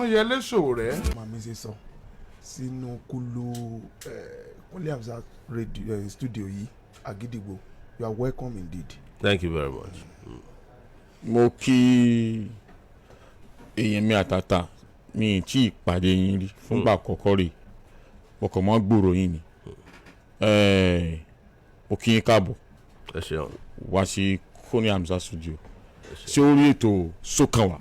Omoyele Sowore mami ṣe sọ sínú kulu Oriyomi Hamzat radio studio yìí Agidigbo. You are welcome indeed. Thank you very much. Mo kí èyàn mi àtàtà mi tí ìpàdé yín rí fúngbà àkọ́kọ́ rí ọkọ̀ mọ́ gbòòrò yín ni mo kí yín káàbọ̀ wá sí Oriyomi Hamzat studio sí orí ètò Sókànwá.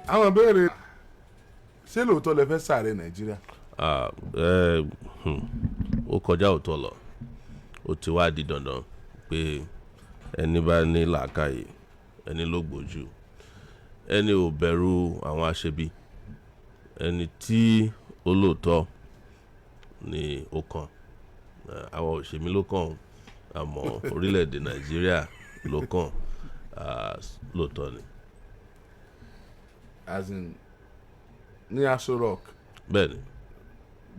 Àwọn ìbéèrè ṣé lóòótọ́ lẹ fẹ́ sàárẹ̀ Nàìjíríà? Ó kọjá òótọ́ lọ, ó ti wá di dandan pé ẹni bá ní làákàyè ẹni ló gbójú, ẹni ò bẹ̀rù àwọn aṣebi, ẹni tí olóòótọ́ ni ó kàn. Àwọn òṣèmí ló kàn, àmọ́ orílẹ̀-èdè Nàìjíríà ló kàn lóòótọ́ ni. As in ní Aso Rock. Bẹ́ẹ̀ni.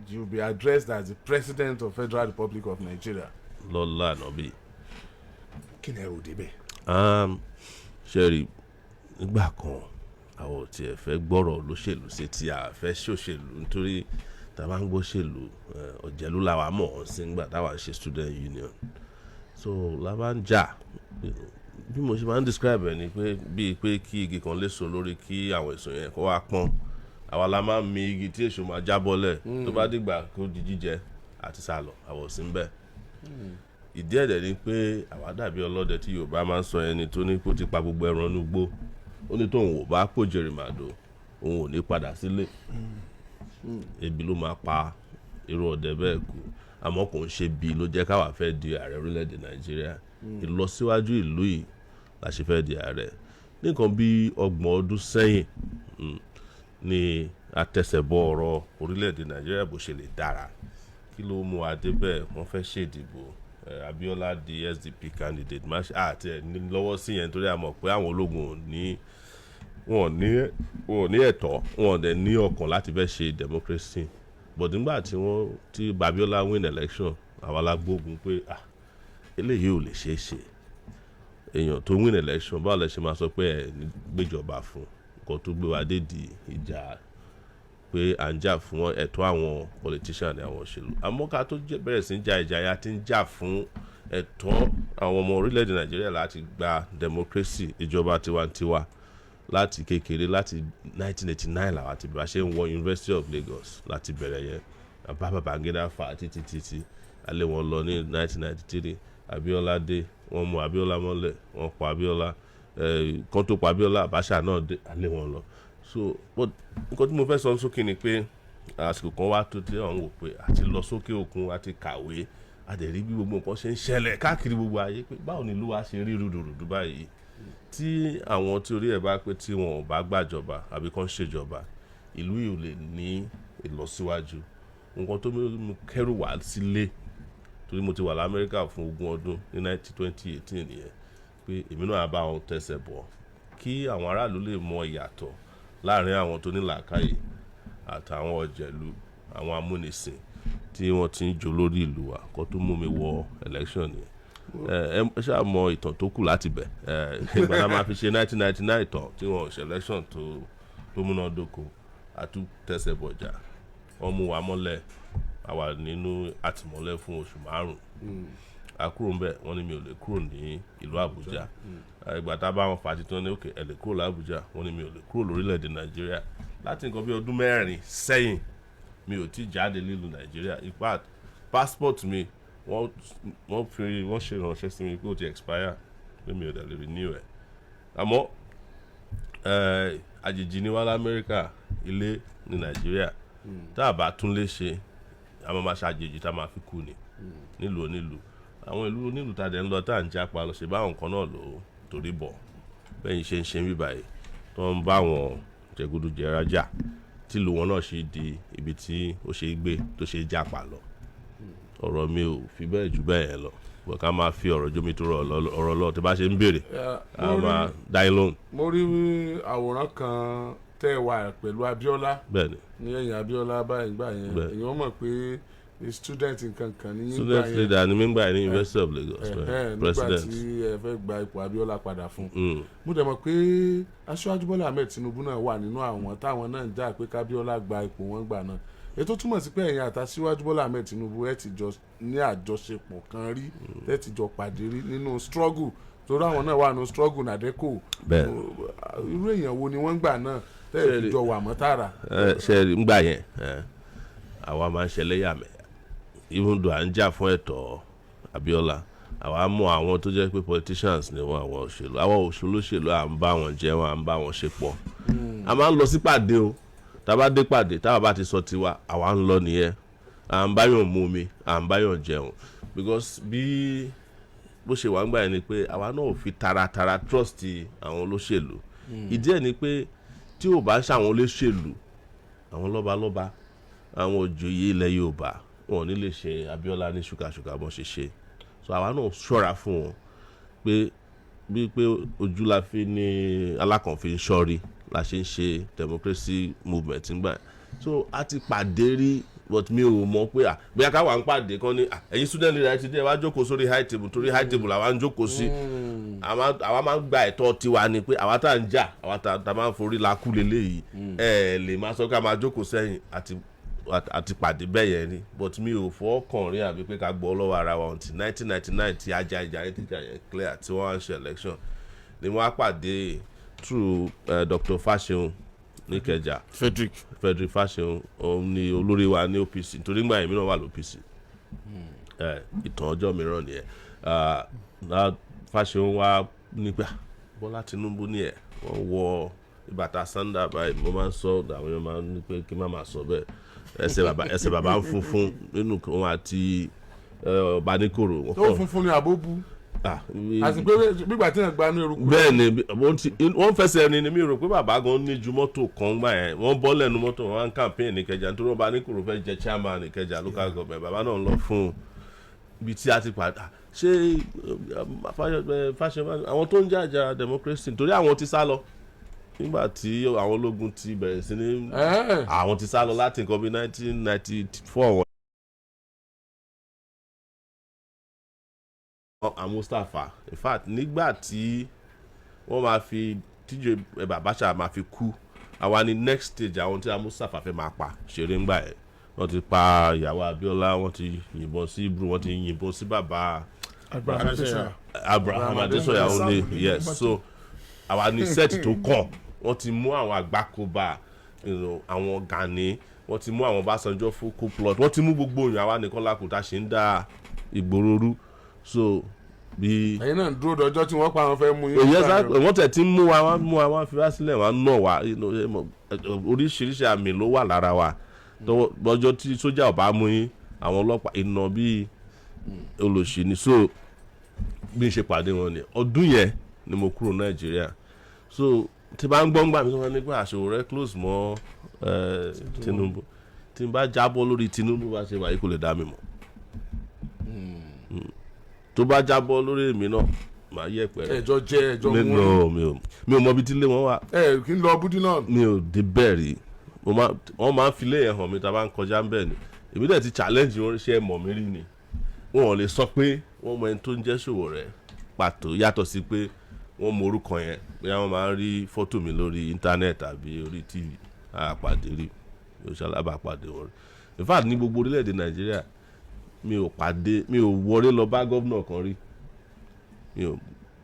You be addressed as the President of Federal Republic of Nigeria. Lọ́lá ànábì. Kí ni ẹrù débẹ̀? Ṣẹ́rí nígbà kan àwọn ò tiẹ̀ fẹ́ gbọ́rọ̀ olóṣèlú sí tí a fẹ́ ṣòṣèlú nítorí tá a bá ń gbóṣèlú ọ̀jẹ̀lú làwa mọ̀ ọ́n sí nígbà táwa ń ṣe student union. So la bá ń jà bí mo ṣe máa ń describe ẹ̀ ni pé bíi pé kí igi kan léso lórí kí àwọn èso yẹn kó wá pọ́n. Àwa la máa ń mi igi tí èso máa jábọ́lẹ̀ tó bá dìgbà kó di jíjẹ àti sálọ àwọn ò sí ń bẹ̀. Ìdí ẹ̀dẹ̀ ni pé àwa dàbí ọlọ́dẹ tí Yorùbá máa ń sọ ẹni tó ní kó ti pa gbogbo ẹran inú igbó, ó ní tóun ò bá pòjèrè màdò òun ò ní padà sílé. Ebi ló máa pa irú ọdẹ bẹ́ẹ̀ kú, àmọ́ kò ń ṣe bí ló jẹ́ káwa fẹ́ di ààrẹ orílẹ̀-èdè Nàìjíríà. Ìlọsíwájú ìlú yìí la ṣe fẹ́ di ààrẹ. Nìkan bí 30 ọdún sẹ́yìn ni àtẹ̀sẹ̀bọ̀ ọ̀rọ̀ orílẹ̀-èdè Nàìjíríà bó ṣe lè dára. Kí ló mú wa débẹ̀? Wọ́n fẹ́ ṣèdìbò. Abiola di SDP candidate má ṣe àti ẹ̀ ní lọ́wọ́ sí yẹn torí a mọ̀ pé àwọn ológun wọn ò ní ẹ̀tọ́, wọn ò dẹ̀ ní ọkàn láti fẹ́ ṣe democracy. But nígbà tí Abiola win election àwa la gbógun pé eléyìí ò lè ṣeé ṣe. Èèyàn tó win election báwo lẹ ṣe máa sọ pé ẹ̀ ní gbéjọba fún nǹkan tó gbé wa dé di ìjà pé à ń jà fún ẹ̀tọ́ àwọn politician ní àwọn òṣèlú. Àmọ́ ká tó bẹ̀rẹ̀ sí ń jà ìjà ya ti ń jà fún ẹ̀tọ́ àwọn ọmọ orílẹ̀-èdè Nàìjíríà láti gba democracy ìjọba tiwantiwa láti kékeré láti 1989 làwa ti bá ṣe ń wọ University of Lagos láti bẹ̀rẹ̀ yẹn. Bá Babangida fà títí alẹ́ wọn lọ ní 1993 Abiola dé wọ́n mú Abiola mọ́lẹ̀ wọ́n pa Abiola kan tó pa Abiola Abacha náà dé alẹ́ wọn lọ. So nǹkan tí mo fẹ́ sọ sókè ni pé àsìkò kan wá tó tí àwọn wò pé àti lọ sókè òkun àti kàwé àdẹ̀rí bí gbogbo nǹkan ṣe ń ṣẹlẹ̀ káàkiri gbogbo ayé pé báwo ni ìlú wa ṣe rí rúdurùdu báyìí tí àwọn tí orí ẹ̀ bá pé tí wọn ò bá gbàjọba àbí kan ṣèjọba ìlú yìí ò lè ní ìlọsíwájú. Nǹkan tó mú kẹ́rù wá sílé torí mo ti wà l'Amẹ́ríkà fún 20 ọdún ní 2018 nìyẹn pé èmi náà bá wọn tẹsẹ̀ bọ̀ kí àwọn aráàlú lè mọ ìyàtọ̀ láàrin àwọn tó ní làákàyè àtàwọn ọ̀jẹ̀lú àwọn amúnisìn tí wọ́n ti ń jò lórí ìlú wa kó tó mú mi wọ election yẹn. Ẹ ṣáà mọ ìtàn tó kù láti bẹ̀. Ìgbà tá a máa fi ṣe 1999 ìtàn tí wọ́n ṣe election tó múnádóko àtúntẹ̀sẹ̀ bọ̀jà wọ́n mú wa mọ́lẹ̀ àwa nínú àtìmọ́lẹ̀ fún oṣù 5. A kúrò ń bẹ̀ wọ́n ní mi ò lè kúrò ní ìlú Àbújá. Ìgbà tá a bá wọn fà á títí wọ́n ní òkè ẹ lè kúrò l'Àbújá wọ́n ní mi ò lè kúrò lórílẹ̀‐èdè Nàìjíríà. Láti nǹkan bí ọdún 4 sẹ́yìn mi ò tí jáde nílùú Nàìjíríà. In fact passport mi wọ́n ṣe ìránṣẹ́ sí mi pé ó ti expire pé mi ò dẹ̀ lè renew ẹ̀. Àmọ́ àjèjì ni wá l'Amẹ́ríkà ilé ní Nàìjíríà tá a bá tún lè ṣe a máa ṣàjèjì tá a máa fi kú ni nílùú onílùú. Àwọn ìlú onílùú tá a dẹ̀ ń lọ tá à ń jápa lọ ṣe báwọn kan náà lò torí bọ̀ bẹ́yìn ṣe ń ṣe bí báyìí tó ń bá wọn jẹgúdújẹrá jà tí ìlú wọn náà ṣe di ibi tí ó ṣe gbé tó ṣe jápa lọ. Ọ̀rọ̀ mi ò fi bẹ́ẹ̀ jù bẹ́ẹ̀ yẹn lọ bọ̀ ká máa fi ọ̀rọ̀ jómi tó ọ̀rọ̀ lọ tí bá ṣe ń béèrè a máa dá yín lóhùn. Mo rí àwòrán kan tẹ́ wà pẹ̀lú Abiola bẹ́ẹ̀ni ní ẹ̀yìn Abiola báyìí gbà yẹn èèyàn mọ̀ pé student nǹkan kan ní student leader ni mígbà ní University of Lagos nígbà president. tí ẹ fẹ́ gba ipò Abíọ́lá padà fún mo dẹ̀ mọ̀ pé Aṣíwájú Bọ́lá Ahmed Tinubu náà wà nínú àwọn táwọn náà ń jà pé kábíọ́lá gba ipò wọn gbà náà ètò túmọ̀ sí pé ẹ̀yin àti Aṣíwájú Bọ́lá Ahmed Tinubu ẹ ti jọ ní àjọṣepọ̀ kan rí ẹ ti jọ pàdé rí nínú struggle torí àwọn náà wà nínú struggle nàdẹ́kò irú èèyàn wo ni wọ́n gbà náà tẹ́ẹ̀ fi jọ wà mọ́ tààrà. ṣe ń gbà yẹn àwa máa ń ṣẹlẹ́yàmẹ̀ even though à ń jà fún ẹ̀tọ́ Abíọ́lá àwa mọ àwọn tó jẹ́ pé politicians ni wọ́n àwọn òṣèlú àwọn òṣèlú à ń bá wọn jẹun à ń bá wọn ṣe pọ̀ a máa ń lọ sí pàdé o tá a bá dé pàdé tá a bá ti sọ tiwa àwa ń lọ nìyẹn à ń báyọ̀ mú omi à ń báyọ̀ jẹun because bí bó ṣe wà ń gbà yẹn ni pé àwa náà ò fi taratara trust àwọn olóṣèlú ìdí ẹ̀ ni pé tí ò bá ń ṣàwọn olóṣèlú àwọn lọ́balọ́ba àwọn òjòyè ilẹ̀ Yorùbá wọn ò ní lè ṣe Abíọ́lá ní ṣùkàṣùkà bọ́n ṣe ṣe so àwa náà ṣọ́ra fún wọn pé bí pé ojú la fi ní alákànfin ṣọ́rí la ṣe ń ṣe democracy movement ńgbà so a ti pàdé rí but mi ò mọ̀ pé bóyá káwa ń pàdé kan ní ẹ̀yin student leader ti dé wá jókòó sórí high table torí high table làwa ń jókòó sí àwa máa ń gba ẹ̀tọ́ tiwa ni pé àwa tá à ń jà àwa tá a máa ń forí la kú lélẹ́yìí lè máa sọ ká máa jókòó sẹ́yìn àti pàdé bẹ́ẹ̀ yẹn ni but mi ò fọ́ kàn rí àbí pé ká gbọ́ lọ́wọ́ ara wa until 1999 tí ajá ìjà yẹn tíjà yẹn clear tí wọ́n wá ń ṣe election ni wọ́n á pàdé through Dr. Fasehun ní Ìkẹjà Frederick Fasehun òun ni olórí wa ní OPC nítorí gbà yẹn mìíràn wà lóPC ìtàn ọjọ́ mìíràn nìyẹn Fasehun wa nígbà Bọ́lá Tinubu ní ẹ̀ wọ́n wọ ìbàtà sanda báyìí mo máa ń sọ àwọn èèyàn máa ń ní pé kí n má máa sọ bẹ́ẹ̀ ẹsẹ̀ bàbá ń funfun nínú wọn àti Ọbaníkòrò. tó funfun ni àbóbú àti pé gbígbà tí yẹn gba ní eruku. bẹ́ẹ̀ ni wọ́n fẹsẹ̀ ẹni ni mi rò pé bàbá gan ní ju mọ́tò kan gbà yẹn wọ́n bọ́ lẹ́nu mọ́tò wọn campaign ní Ìkẹjà nítorí Ọbaníkòrò fẹ́ jẹ chairman ní Ìkẹjà local government bàbá náà lọ fún ibi tí a ti pàdé ṣé Fasehun àwọn tó ń jàjà democracy nítorí àwọn ti sá lọ nígbà tí àwọn ológun ti bẹ̀rẹ̀ sí ní àwọn ti sá lọ láti nǹkan bí 1994 wọn. Mustapha in fact nígbà tí wọ́n máa fi tíjọ Abacha máa fi kú àwa ni next stage àwọn tí Mustapha fẹ́ máa pa ṣeré ńgbà ẹ̀ wọ́n ti pa ìyàwó Abíọ́lá wọ́n ti yìnbọn sí Ibru wọ́n ti yìnbọn sí bàbá Abraham Adesanya òní yes so àwa ni set tó kàn wọ́n ti mú àwọn Àgbákòbá àwọn Gani wọ́n ti mú àwọn Ọbásanjọ́ fún co-plot wọ́n ti mú gbogbo òyìn àwa nìkan lákòótá ṣe ń dá ìgboro rú so bí. ẹ̀yin náà dúró dọjọ́ tí wọ́n pa àwọn fẹ́ mú yín. wọ́n tẹ̀ tí ń mú wa wọ́n fi wá sílẹ̀ wọ́n nà wá oríṣiríṣi àmì ló wà lára wa lọ́jọ́ tí sójà ọba mú yín àwọn ọlọ́pàá iná bíi olóṣì ni so bí n ṣe pàdé wọn ni ọdún yẹn ni mo kúrò Nàìjíríà so tí bá ń gbọ́ ngbà mi tó wọ́n ní pé Sowore close mọ́ Tinubu tí n bá jábọ́ lórí Tinubu bá ṣe wáyé kò lè dá mi mọ̀ tó bá jábọ́ lórí èmi náà màá yẹ pẹ̀rẹ̀. ẹjọ́ mú mi ò mọ ibi tí ilé wọn wà. kí n lọ búdí náà. mi ò dé bẹ́ẹ̀ rí wọ́n máa ń fi ilé yẹn hàn mi tá a bá ń kọjá ń bẹ̀ ni èmi dẹ̀ ti challenge wọn ṣe mọ̀ mí rí ni wọn ò lè sọ pé wọ́n mọ ẹni tó ń jẹ́ Sowore pàtó yàtọ̀ sí pé wọ́n mọ orúkọ yẹn bóyá wọ́n máa ń rí fọ́tò mi lórí íńtánẹ́ẹ̀tì àbí orí TV àpàdé rí yóò ṣalábà pàdé wọn rí in fact ní gbogbo orílẹ̀-èdè Nàìjíríà mi ò wọlé lọ bá gómìnà kan rí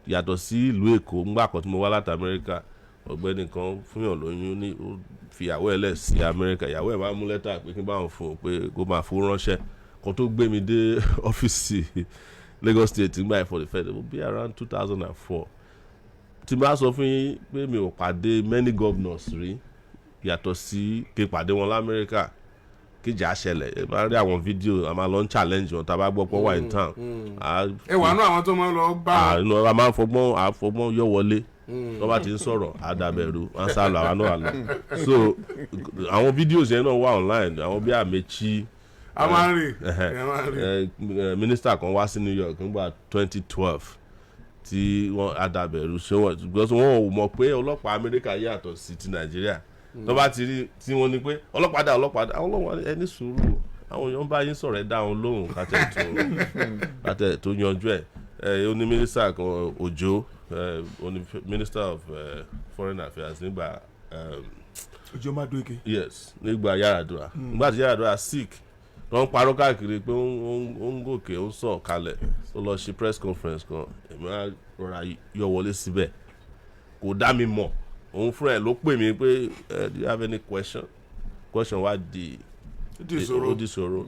yàtọ̀ sí ìlú Èkó ńgbà kan tí mo wá láti Amẹ́ríkà ọ̀gbẹ́ni kan fúnyàn lóyún ní ó fi ìyàwó ẹ̀ lẹ̀ sí Amẹ́ríkà ìyàwó ẹ̀ máa mú lẹ́tà pé kí n bá wọn fún un pé kó máa fowó ránṣẹ́ kan tó gbé mi dé ọ́fíìsì Lagos State ńgbà ẹ̀ for the Fed ó bí around 2004 tí bá sọ fún yín pé mi ò pàdé many governors rí yàtọ̀ sí kí n pàdé wọn l'Amẹ́ríkà kíjà ṣẹlẹ̀ ẹ máa rí àwọn fídíò a máa lọ ń challenge wọn tá a bá gbọ́ pé wà in town. ẹ wà nù àwọn tó máa lọ bá. a máa ń fọgbọ́n yọ wọlé tó bá ti ń sọ̀rọ̀ àdàbẹ̀rù wọn sá lọ àwa náà lọ so àwọn fídíò yẹn náà wà online àwọn bí Amechi a máa ń rí mínísítà kan wá sí New York nígbà 2012 tí wọ́n àdàbẹ̀rù ṣé wọ́n ò mọ̀ pé ọlọ́pàá Amẹ́ríkà yàtọ̀ sí ti Nàìjíríà tó bá ti rí tí wọ́n ní pé ọlọ́pàá dá àwọn ọlọ́pàá ẹni sùúrù àwọn èèyàn bá yín sọ̀rọ̀ ẹ dáhùn lóhùn kátẹ́ tó yanjú ẹ̀ ó ní mínísítà kan Òjó ó ní minister of foreign affairs nígbà Òjó Madueke. yes nígbà Yar'Adua nígbà tí Yar'Adua sick wọ́n parọ́ káàkiri pé ó ń gòkè ó ń sọ̀ kalẹ̀ ó lọ ṣe press conference kan èmi á rọra yọ wọlé síbẹ̀ kò dá mi mọ̀ òun fúnra ẹ̀ ló pè mí pé do you have any question wá di ìṣòro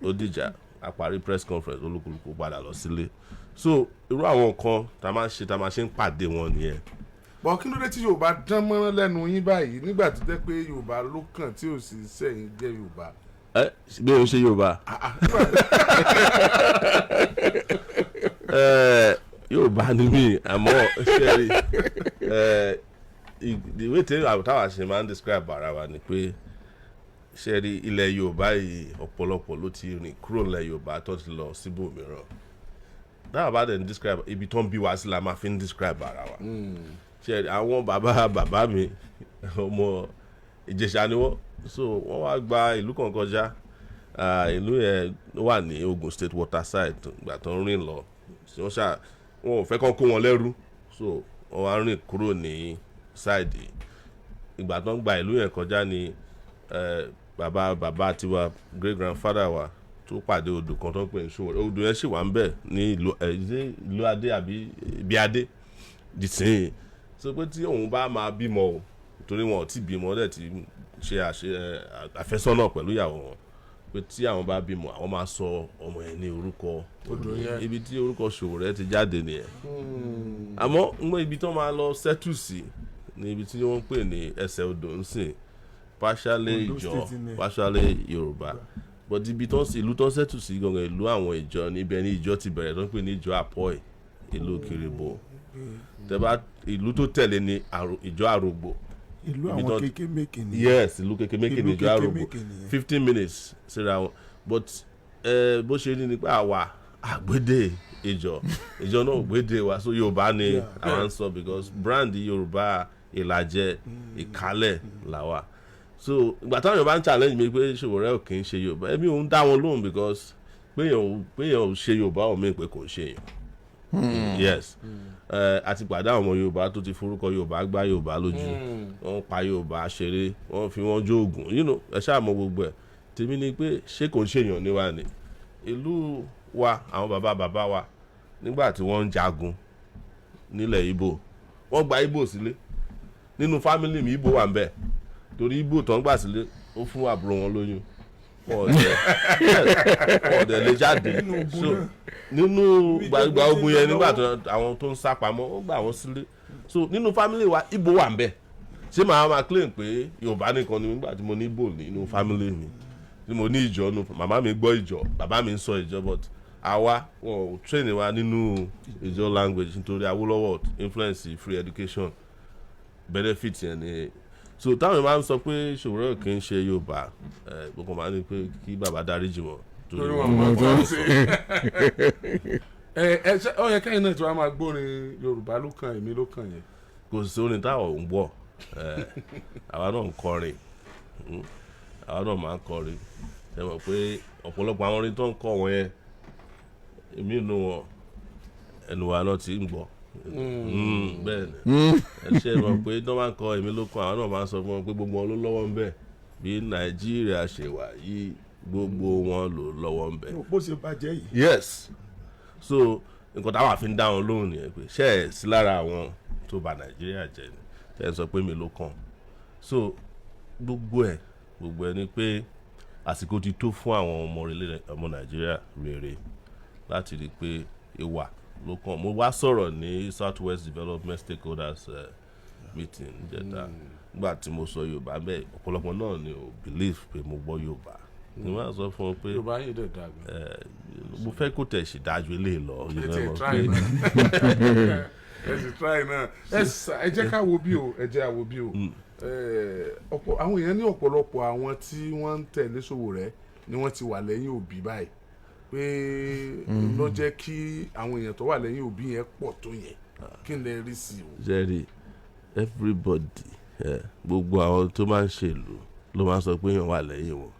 ó dìjà a parí press conference olúkúlùkù padà lọ sílé so irú àwọn nǹkan tá a máa ṣe ń pàdé wọn nìyẹn. bọ̀ kí ló dé tí Yorùbá dán mọ́rán lẹ́nu yín báyìí nígbà tó jẹ́ pé Yorùbá ló kàn tí ò sì sẹ́yìn jẹ́ Yorùbá. bí o ṣe Yorùbá Yorùbá ni mí àmọ́ ṣẹ́rí ìwé tí táwa ṣe máa ń describe ara wa ni pé ṣẹ́rí ilẹ̀ Yorùbá yìí ọ̀pọ̀lọpọ̀ ló ti rìn kúrò nílẹ̀ Yorùbá tó ti lọ síbòmíràn dáhà bá dẹ̀ ń describe ibi tó ń bí wá sí la máa fi ń describe ara wa ṣẹ́rí àwọn bàbá mi ọmọ Ìjẹ̀ṣà ni wọ́n so wọ́n wá gba ìlú kan kọjá ìlú yẹn wà ní Ogun State waterside ìgbà tó ń rìn lọ wọn ò fẹ́ kán kó wọn lẹ́rú so wọ́n wá rìn kúrò ní ṣáìdì ìgbà tó ń gba ìlú yẹn kọjá ni bàbá tiwa great grandfather wa tó pàdé odò kan tó ń pè ní Sowore odò yẹn sì wà ń bẹ̀ ní ìlú Adé àbí ibi Adé dìsín so pé tí òun bá máa bímọ o torí wọn ò tí bímọ dẹ̀ ti ṣe àfẹ́sọ́nà pẹ̀lú ìyàwó wọn pé tí àwọn bá bímọ àwọn máa sọ ọmọ yẹn ní orúkọ ibi tí orúkọ Sowore ti jáde nìyẹn àmọ́ ń ibi tó máa lọ settle sí ní ibi tí wọ́n ń pè ní ẹsẹ̀ odò ń sìn partially ìjọ partially Yorùbá but ibi tó ìlú tó settle sí gangan ìlú àwọn ìjọ níbẹ̀ ní ìjọ ti bẹ̀rẹ̀ tó ń pè ní ìjọ Àpọ́ì ìlú Kiribo tẹ́bá ìlú tó tẹ̀lé ní ìjọ Àrògbò ìlú àwọn kékémékè ni yes ìlú kékémékè ní ìjọ Àrògbò 15 minutes síra wọn but bó ṣe ní nípa àwa àgbédè ìjọ náà gbédè wa so Yorùbá ni àwọn ń sọ because brand Yorùbá Ìlàjẹ Ìkálẹ̀ làwà so ìgbà táwọn Yorùbá ń challenge mi pé Sowore ò kì í ṣe Yorùbá ẹbí òun dá wọn lóhùn because péyàn ò ṣe Yorùbá ò mí pé kò ṣe yàn yes àti pàdé àwọn ọmọ Yorùbá tó ti forúkọ Yorùbá gbá Yorùbá lójú wọ́n pa Yorùbá ṣeré wọ́n fi wọ́n jóògùn ẹ ṣáà mọ gbogbo ẹ̀ tèmi ni pé ṣé kò ń ṣèyàn níwá ni ìlú wa àwọn bàbá wa nígbà tí wọ́n ń jagun nílẹ̀ Ìgbò wọ́n gba Ìgbò sílé nínú fámìlì mi Ìgbò wà ń bẹ̀ torí Ìgbò tó ń gbà sílé ó fún àbúrò wọn lóyún ọ̀dẹ̀ lè jáde so nínú gbàgbà ogun yẹn nígbà tó àwọn tó ń sá pamọ́ ó gbà wọ́n sílé so nínú fámìlì wa Ìgbò wà ń bẹ̀ ṣé màá máa claim pé Yorùbá nìkan ni nígbà tí mo ní Ìgbò nínú fámìlì mi tí mo ní ìjọ nu màmá mi gbọ́ ìjọ bàbá mi ń sọ ìjọ but àwa wọn ò train wa nínú ìjọ language nítorí Awólọ́wọ̀ influence free education benefit yẹn ni so táwọn máa ń sọ pé Sowore kì í ṣe Yorùbá gbogbo máa ń ní pé kí bàbá dáríjì wọn torí wọn mọ tó ń sọ. ó yẹ kẹ́yìn náà tí wọ́n máa gbórin Yorùbá ló kàn èmi ló kàn yẹn. kò sí orin táwọn ò ń gbọ́ àwa náà ń kọrin àwa náà máa ń kọrin ẹ mọ̀ pé ọ̀pọ̀lọpọ̀ àwọn orin tó ń kọ wọn yẹn èmi inú wọn ẹnu wa náà ti ń gbọ́ bẹ́ẹ̀ ni ẹ ṣe mọ̀ pé tó máa ń kọ èmi ló kọ àwọn náà máa ń sọ fún wọn pé gbogbo wọn ló lọ́wọ́ ń bẹ̀ bí Nàìjíríà ṣe wà yìí gbogbo wọn ló lọ́wọ́ ń bẹ̀. bó ṣe bàjẹ́ yìí. yes so nǹkan táwa fi ń dá wọn lóhùn nìyẹn pé ṣe é sí lára àwọn tó bà Nàìjíríà jẹ́ ni ṣe é sọ pé mi ló kàn so gbogbo ẹ̀ ni pé àsìkò ti tó fún àwọn ọmọ Nàìjíríà rere láti rí i pé ìwà ló kàn mo wá sọ̀rọ̀ ní Southwest Development Stakeholders meeting níjẹta nígbà tí mo sọ Yorùbá bẹ́ẹ̀ ọ̀pọ̀lọpọ̀ náà ni ò believe pé mo gbọ́ Yorùbá ni wọ́n á sọ fún un pé Yorùbá yìí dẹ̀ dàgbà mo fẹ́ kó tẹ̀ sí dájú ilé lọ ẹ sì try náà ẹ jẹ́ ká wo bí o ọ̀pọ̀ àwọn èèyàn ní ọ̀pọ̀lọpọ̀ àwọn tí wọ́n ń tẹ̀lé Sowore ni wọ́n ti wà lẹ́yìn Òbí báyìí pé ló jẹ́ kí àwọn èèyàn tó wà lẹ́yìn Òbí yẹn pọ̀ tó yẹn kí n lè rí sí i. jerry everybody gbogbo àwọn tó máa ń ṣèlú ló máa ń sọ pé èèyàn wà lẹ́yìn wọn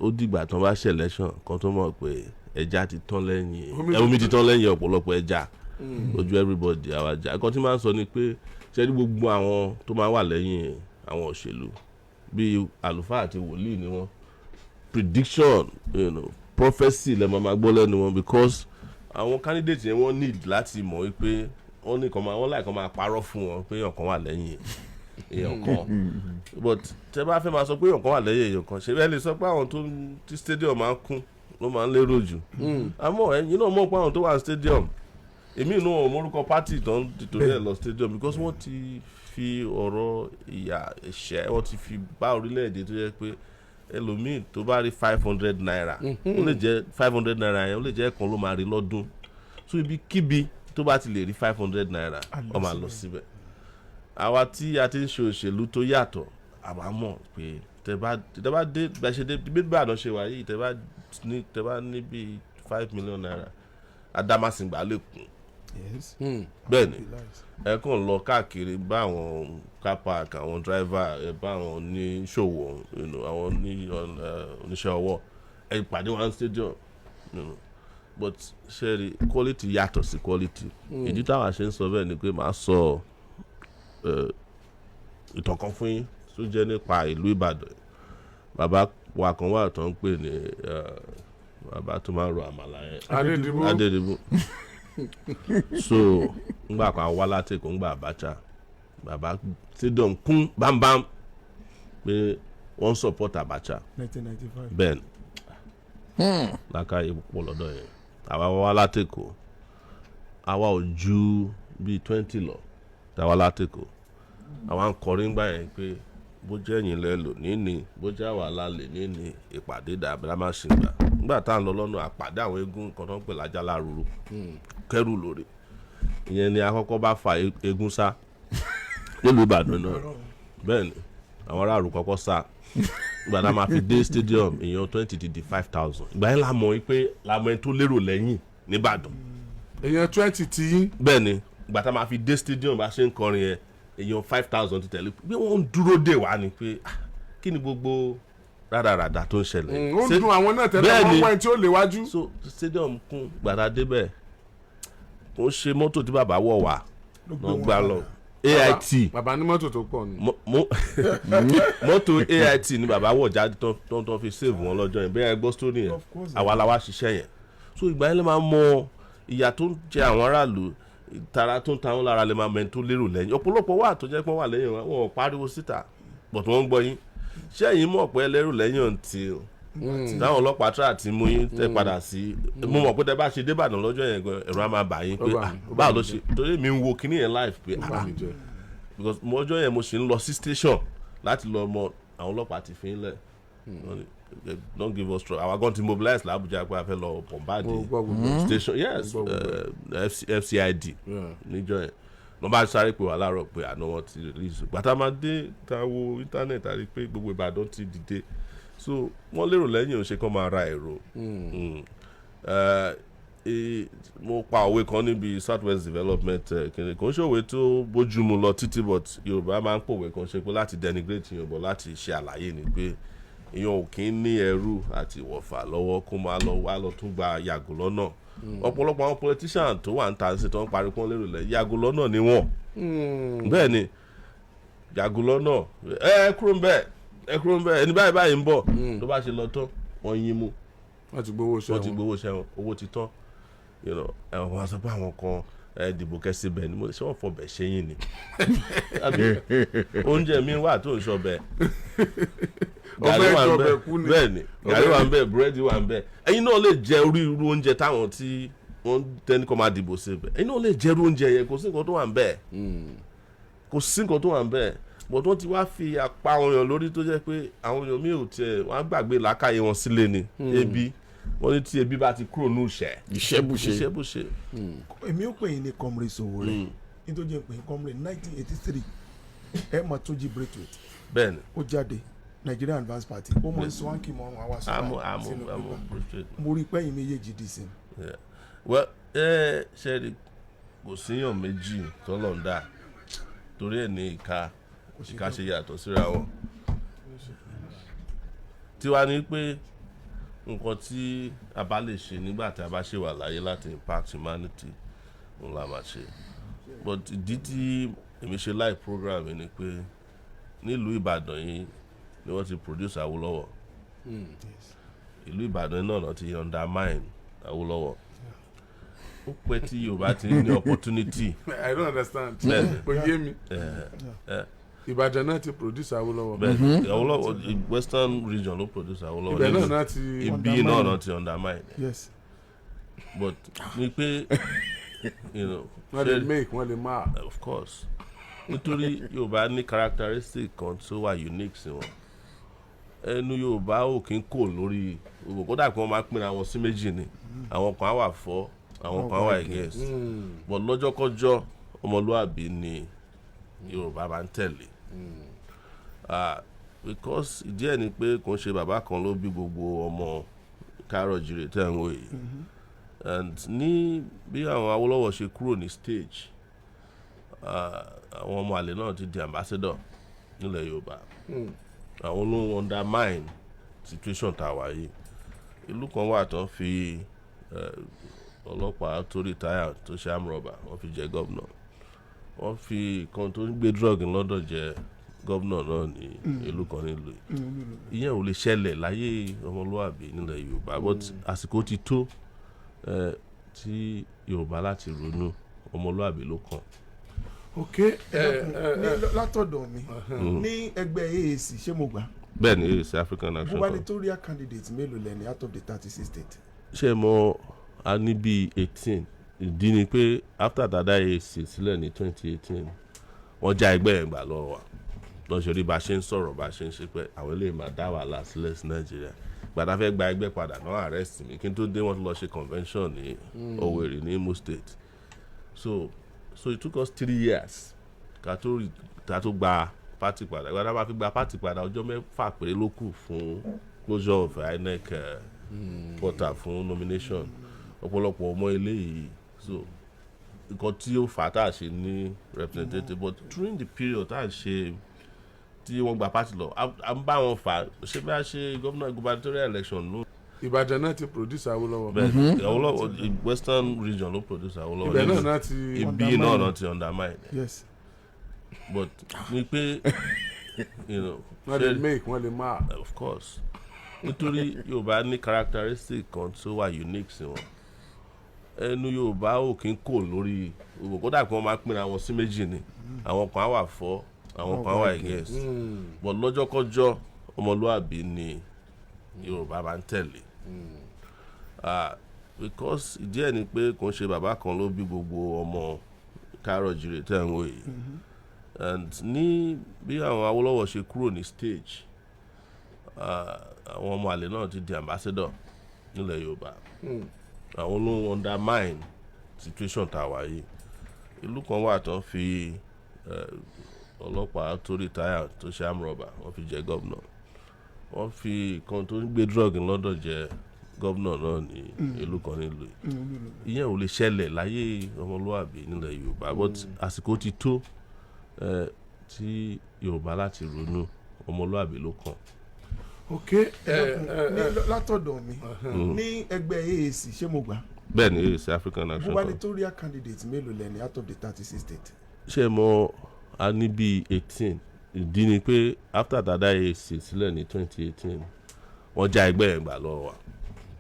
ó dìgbà tán bá ṣe election kan tó mọ̀ pé ẹja ti tán lẹ́yìn omi ti tán lẹ́yìn ọ̀pọ̀lọpọ̀ ẹja ojú everybody àwọn ajá nǹkan tí máa ń sọ ni pé ṣe ní gbogbo àwọn tó máa wà lẹ́yìn àwọn òṣèlú bíi àlùfáà àti wòlíì ni wọ́n prediction prophecy lè máa gbọ́ lẹ́nu wọn because àwọn candidate yẹn wọ́n need láti mọ̀ wípé wọ́n ní kan máa wọ́n láì kan máa parọ́ fún wọn pé èèyàn kan wà lẹ́yìn èèyàn kan but tẹ́ bá fẹ́ máa sọ pé èèyàn kan wà lẹ́yìn èèyàn kan ṣe bẹ́ẹ̀ lè sọ pé àwọn tó ti stadium máa ń kún ló máa ń lérò jù àmọ́ ẹ̀yin náà mọ̀ pé àwọn tó wà stadium èmi inú wọn mórúkọ party tó ń tìtorí ẹ̀ lọ stadium because wọ́n ti fi ọ̀rọ̀ ìyà ẹ̀ṣẹ̀ wọ́n ti fi bá orílẹ̀-èdè tó yẹ pé ẹlòmíì tó bá rí 500 naira ó lè jẹ́ 500 naira yẹn ó lè jẹ́ ẹ̀kan ló máa rí lọ́dún so ibi kíbi tó bá ti lè rí 500 naira ó máa lọ síbẹ̀ àwa tí a ti ń ṣe òṣèlú tó yàtọ̀ àwa mọ̀ pé tẹ́ bá dé bá ṣe dé bí Ìbàdàn ṣe wà yìí tẹ́ bá ní bíi 5 million naira Adámàsìngbà lè kún bẹ́ẹ̀ ni ẹ kàn lọ káàkiri bá àwọn car park àwọn driver ẹ bá àwọn oníṣòwò àwọn oníṣẹ́ ọwọ́ ẹ pàdé wọn stadium but ṣẹ́ẹ̀rì quality yàtọ̀ sí quality ìdí táwa ṣe ń sọ bẹ́ẹ̀ ni pé màá sọ ìtàn kan fún yín tó jẹ́ nípa ìlú Ìbàdàn bàbá wa kan wà tó ń pè ní bàbá tó máa ń ro àmàlà yẹn Adédìbú so ngbà kan wá láti Èkó ngbà Abacha bàbá stadium kún bámbám pé wọ́n support Abacha 1995 bẹ́ẹ̀ ni lákàáyé púpọ̀ lọ́dọ̀ yẹn àwa wá láti Èkó àwa ò ju bíi 20 lọ táwa láti Èkó àwa ń kọrin gbà yẹn pé bó jẹ́ ẹ̀yin lẹ lò níní bó jẹ́ àwa la lè níní ìpàdé dàbílà má ṣe gbà nígbà tá à ń lọ lọ́nà àpàdé àwọn eégún kan tó ń pè lájà lárúurú kẹrù lórí ìyẹn ni àkọ́kọ́ bá fa eégún sá nílùú Ìbàdàn náà bẹ́ẹ̀ ni àwọn aráàlú kọ́kọ́ sá ìgbà tá a máa fi dé stadium ìyẹn 20 ti di 5,000 ìgbà yẹn la mọ̀ pé la mọ̀ ẹni tó lérò lẹ́yìn nìbàdàn. èèyàn 20 ti yín. bẹ́ẹ̀ ni ìgbà tá a máa fi dé stadium bá ṣe ń kọrin yẹn èèyàn 5,000 ti tẹ̀lé pé wọ́n ń dúró dè wá ni pé kí ni gbogbo rádaràdà tó ń ṣẹlẹ̀. ó dùn àwọn náà tẹ́lẹ̀ wọ́n wá ẹni tí ó léwájú. so stadium kún gbàdá débẹ̀ ó ṣe mọ́tò tí bàbá wọ̀ wá lọ gbà lọ AIT. bàbá ní mọ́tò tó pọ̀ ni. mọ́tò AIT ni bàbá wọ̀ jáde tó fi save wọn lọ́jọ́ yẹn bẹ́ẹ̀ gbọ́ story yẹn àwa la wá ṣiṣẹ́ yẹn so ìgbà yẹn lè máa mọ ìyà tó ń jẹ àwọn aráàlú tara tó ń ta wọn lára lè máa mẹ́ni tó lérò lẹ́yìn ọ̀pọ̀lọpọ̀ wà tó jẹ́ pé wọ́n wà lẹ́yìn wọn ò pariwo síta but wọ́n ń gbọ́ yín ṣé ẹ̀yin mọ̀ pé lérò lẹ́yìn until táwọn ọlọ́pàá tíra ti mú yín tẹ́ padà sí mo mọ̀ pé tẹ́ bá ṣe débàdàn lọ́jọ́ yẹn gan ẹ̀rọ á máa bà yín pé báwo ló ṣe torí mi ń wo kíní yẹn live pé because mo ọjọ́ yẹn mo ṣe ń lọ sí station láti lọ mọ àwọn ọlọ́pàá ti fi ń lẹ̀ don't give us trouble àwa gan ti mobilize l'Abuja pé a fẹ́ lọ bombard station yes FCID níjọ́ yẹn wọ́n bá sáré pé wà láàárọ̀ pé àná wọn ti release gbàtà máa dé ta wo internet àrí pé gbogbo Ìbàdàn ti dìde so wọ́n lérò lẹ́yìn òṣè kan máa ra èrò mo pa òwe kan níbi Southwest Development kìnìún kò ń ṣòwe tó bójúmu lọ títí but Yorùbá máa ń pòwe kan ṣe pé láti denigrate Yorùbá láti ṣe àlàyé ni pé èèyàn ò kí ń ní ẹrú àti ìwọ̀fà lọ́wọ́ kó máa lọ wá lọ tún gba yàgò lọ́nà ọ̀pọ̀lọpọ̀ àwọn politician tó wà ń ta sí tó ń parí pọ́n lérò lẹ̀ yàgò lọ́nà ni wọ́n bẹ́ẹ̀ ni yàgò lọ́nà ẹ kúrò ń bẹ́ẹ̀ ẹni báyìí báyìí ń bọ̀ tó bá ṣe lọ tán wọ́n yín mú wọ́n ti gbowó iṣẹ́ wọn owó ti tán wọ́n sọ pé àwọn kan dìbò kẹsí bẹ́ẹ̀ ni mo ṣe wọ́n fọbẹ̀ ṣe yín ni oúnjẹ mi wà tó ń ṣọbẹ̀ gàrí wà ń bẹ bẹ́ẹ̀ ni gàrí wà ń bẹ búrẹ́dì wà ń bẹ ẹ̀yin náà lè jẹ orí irú oúnjẹ táwọn tí wọ́n tẹ́ni kọ́ máa dìbò sí bẹ́ẹ̀ ẹ̀yin náà lè jẹ irú oúnjẹ yẹn kò sí nǹkan tó wà ń bẹ kò sí nǹkan tó wà ń bẹ but wọ́n ti wá fi apá àwọn èèyàn lórí tó jẹ́ pé àwọn èèyàn mi ò tiẹ̀ wọ́n á gbàgbé làákàyè wọn sílé ni ebi wọ́n ní tí ebi bá ti kúrò ní ìṣẹ́bùṣe. èmi ò pè yín ní Comrade Sowore nítorí jẹ́ pé Comrade 1983 ẹ̀ máa tún jí braithwaite bẹ́ẹ̀ ni ó jáde Nigerian Advance Party ó mọ swanky mọ ọrùn àwa sọgbà sínú pípa mo rí pẹ́yìn méjèèjì dì sí. ṣe rí kò síyàn méjì tọ́lọ̀ ń dà torí ẹ̀ ní ìka ṣe yàtọ̀ síra wọn. tiwa ni pé nǹkan tí a bá lè ṣe nígbà tí a bá ṣe wà láyé láti impact humanity òun la máa ṣe but ìdí tí èmi ṣe live program yìí ni pé nílùú Ìbàdàn yìí ni wọ́n ti produce Awólọ́wọ̀ ìlú Ìbàdàn náà ló ti undermine Awólọ́wọ̀ ó pẹ́ tí Yorùbá ti ní opportunity. I don't understand. Kò yé mi. Ìbàdàn náà ti produce Awólọ́wọ̀. Bẹ́ẹ̀ Awólọ́wọ̀ western region ló produce Awólọ́wọ̀. Ibẹ̀ náà ti ibi náà ti undermine. Yes. But ni pé wọ́n lè make wọ́n lè mark. Of course nítorí Yorùbá ní characteristic kan tó wà unique sí wọn ẹnu Yorùbá ò kí ń kò lórí kódà kí wọ́n máa pínra wọn sí méjì ni àwọn kan á wà for àwọn kan á wà against but lọ́jọ́kọ́jọ́ ọmọlúwàbí ni Yorùbá máa ń tẹ̀lé because ìdí ẹ̀ ni pé kò ń ṣe bàbá kan ló bí gbogbo ọmọ Káàárọ̀-o-jíire tẹ́ ń wò yìí and ní bí àwọn Awólọ́wọ̀ ṣe kúrò ní stage àwọn ọmọ àlè náà ti di ambassador nílẹ̀ Yorùbá àwọn ló ń undermine situation tá a wà yìí ìlú kan wà tán fi ọlọ́pàá tó retire tó ṣe amrọ̀bà wọ́n fi jẹ gọ́vnọ̀ wọ́n fi kan tó ń gbé drug lọ́dọ̀ jẹ gọ́vnọ̀ náà ní ìlú kan nílùú ìyẹn ò lè ṣẹlẹ̀ láyé ọmọlúwàbí nílẹ̀ Yorùbá but àsìkò ti tó tí Yorùbá láti ronú ọmọlúwàbí ló kàn. ok látọ̀dọ̀ mi ní ẹgbẹ́ AAC ṣé mo gbà. bẹ́ẹ̀ ni AAC African Action gubernatorial candidate mélòó lẹ́ni out of the 36 states. ṣé mo a ní bíi 18 ìdí ni pé after dada AAC sílẹ̀ ní 2018 wọ́n já ẹgbẹ́ yẹn gbà lọ́wọ́ wa lọ́sọ̀ rí bá a ṣe ń sọ̀rọ̀ bá a ṣe ń ṣe pé àwọn eléyìí máa dá wàhálà sílẹ̀ sí Nàìjíríà gbàdá fẹ́ gba ẹgbẹ́ padà náà arrest mi kí n tó dé wọ́n tó lọ ṣe convention ní Owerri ní Imo State so it took us 3 years ká tó gba party padà gbàdá bá fi gba party padà ọjọ́ 6 péré ló kù fún closure of INEC portal fún nomination ọ̀pọ̀lọpọ̀ ọmọ eléyìí so nǹkan tí ó fà á tá a ṣe ní representative but during the period tá a ṣe tí wọ́n gba party lọ à ń bá wọn fà ṣé bí a ṣe governor gubernatorial election ló. Ìbàdàn náà ti produce Awólọ́wọ̀. bẹ́ẹ̀ Awólọ́wọ̀ western region ló produce Awólọ́wọ̀. ibẹ̀ náà ti ibi náà ti undermine. Yes. but ni pé wọ́n lè make wọ́n lè mark. of course nítorí Yorùbá ní characteristic kan tó wà unique sí wọn ẹnu Yorùbá ò kí ń kò lórí kódà kí wọ́n máa pínra wọn sí méjì ni àwọn kan á wà for àwọn kan á wà against but lọ́jọ́kọ́jọ́ ọmọlúwàbí ni Yorùbá máa ń tẹ̀lé because ìdí ẹ̀ ni pé kò ń ṣe bàbá kan ló bí gbogbo ọmọ Káàárọ̀-o-jíire tẹ́ ń wò yìí and ní bí àwọn Awólọ́wọ̀ ṣe kúrò ní stage àwọn ọmọ àlè náà ti di ambassador nílẹ̀ Yorùbá àwọn ló ń undermine situation tá a wà yìí ìlú kan wà tán fi ọlọ́pàá tó retire tó ṣe amrọ̀bà wọ́n fi jẹ gọ́vnọ̀ wọ́n fi kan tó ń gbé drug lọ́dọ̀ jẹ gọ́vnọ̀ náà ní ìlú kan nílùú ìyẹn ò lè ṣẹlẹ̀ láyé ọmọlúwàbí nílẹ̀ Yorùbá but àsìkò ti tó tí Yorùbá láti ronú ọmọlúwàbí ló kàn. ok látọ̀dọ̀ mi ní ẹgbẹ́ AAC ṣé mo gbà. bẹ́ẹ̀ ni AAC African Action gubernatorial candidate mélòó lẹ́ni out of the 36 states. ṣé mo a ní bíi 18 ìdí ni pé after dada AAC sílẹ̀ ní 2018 wọ́n já ẹgbẹ́ yẹn gbà lọ́wọ́ wa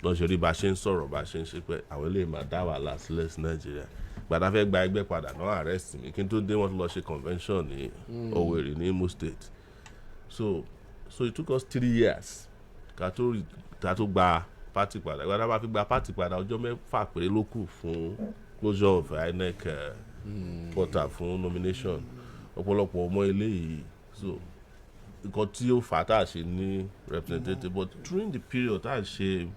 lọ́sọ̀ rí bá a ṣe ń sọ̀rọ̀ bá a ṣe ń ṣe pé àwọn eléyìí máa dá wàhálà sílẹ̀ sí Nàìjíríà gbàdá fẹ́ gba ẹgbẹ́ padà náà arrest mi kí n tó dé wọ́n tó lọ ṣe convention ní Owerri ní Imo State so it took us 3 years ká tó gba party padà gbàdá bá fi gba party padà ọjọ́ 6 péré ló kù fún closure of INEC portal fún nomination ọ̀pọ̀lọpọ̀ ọmọ eléyìí so nǹkan tí ó fà á tá a ṣe ní representative but during the period tá a ṣe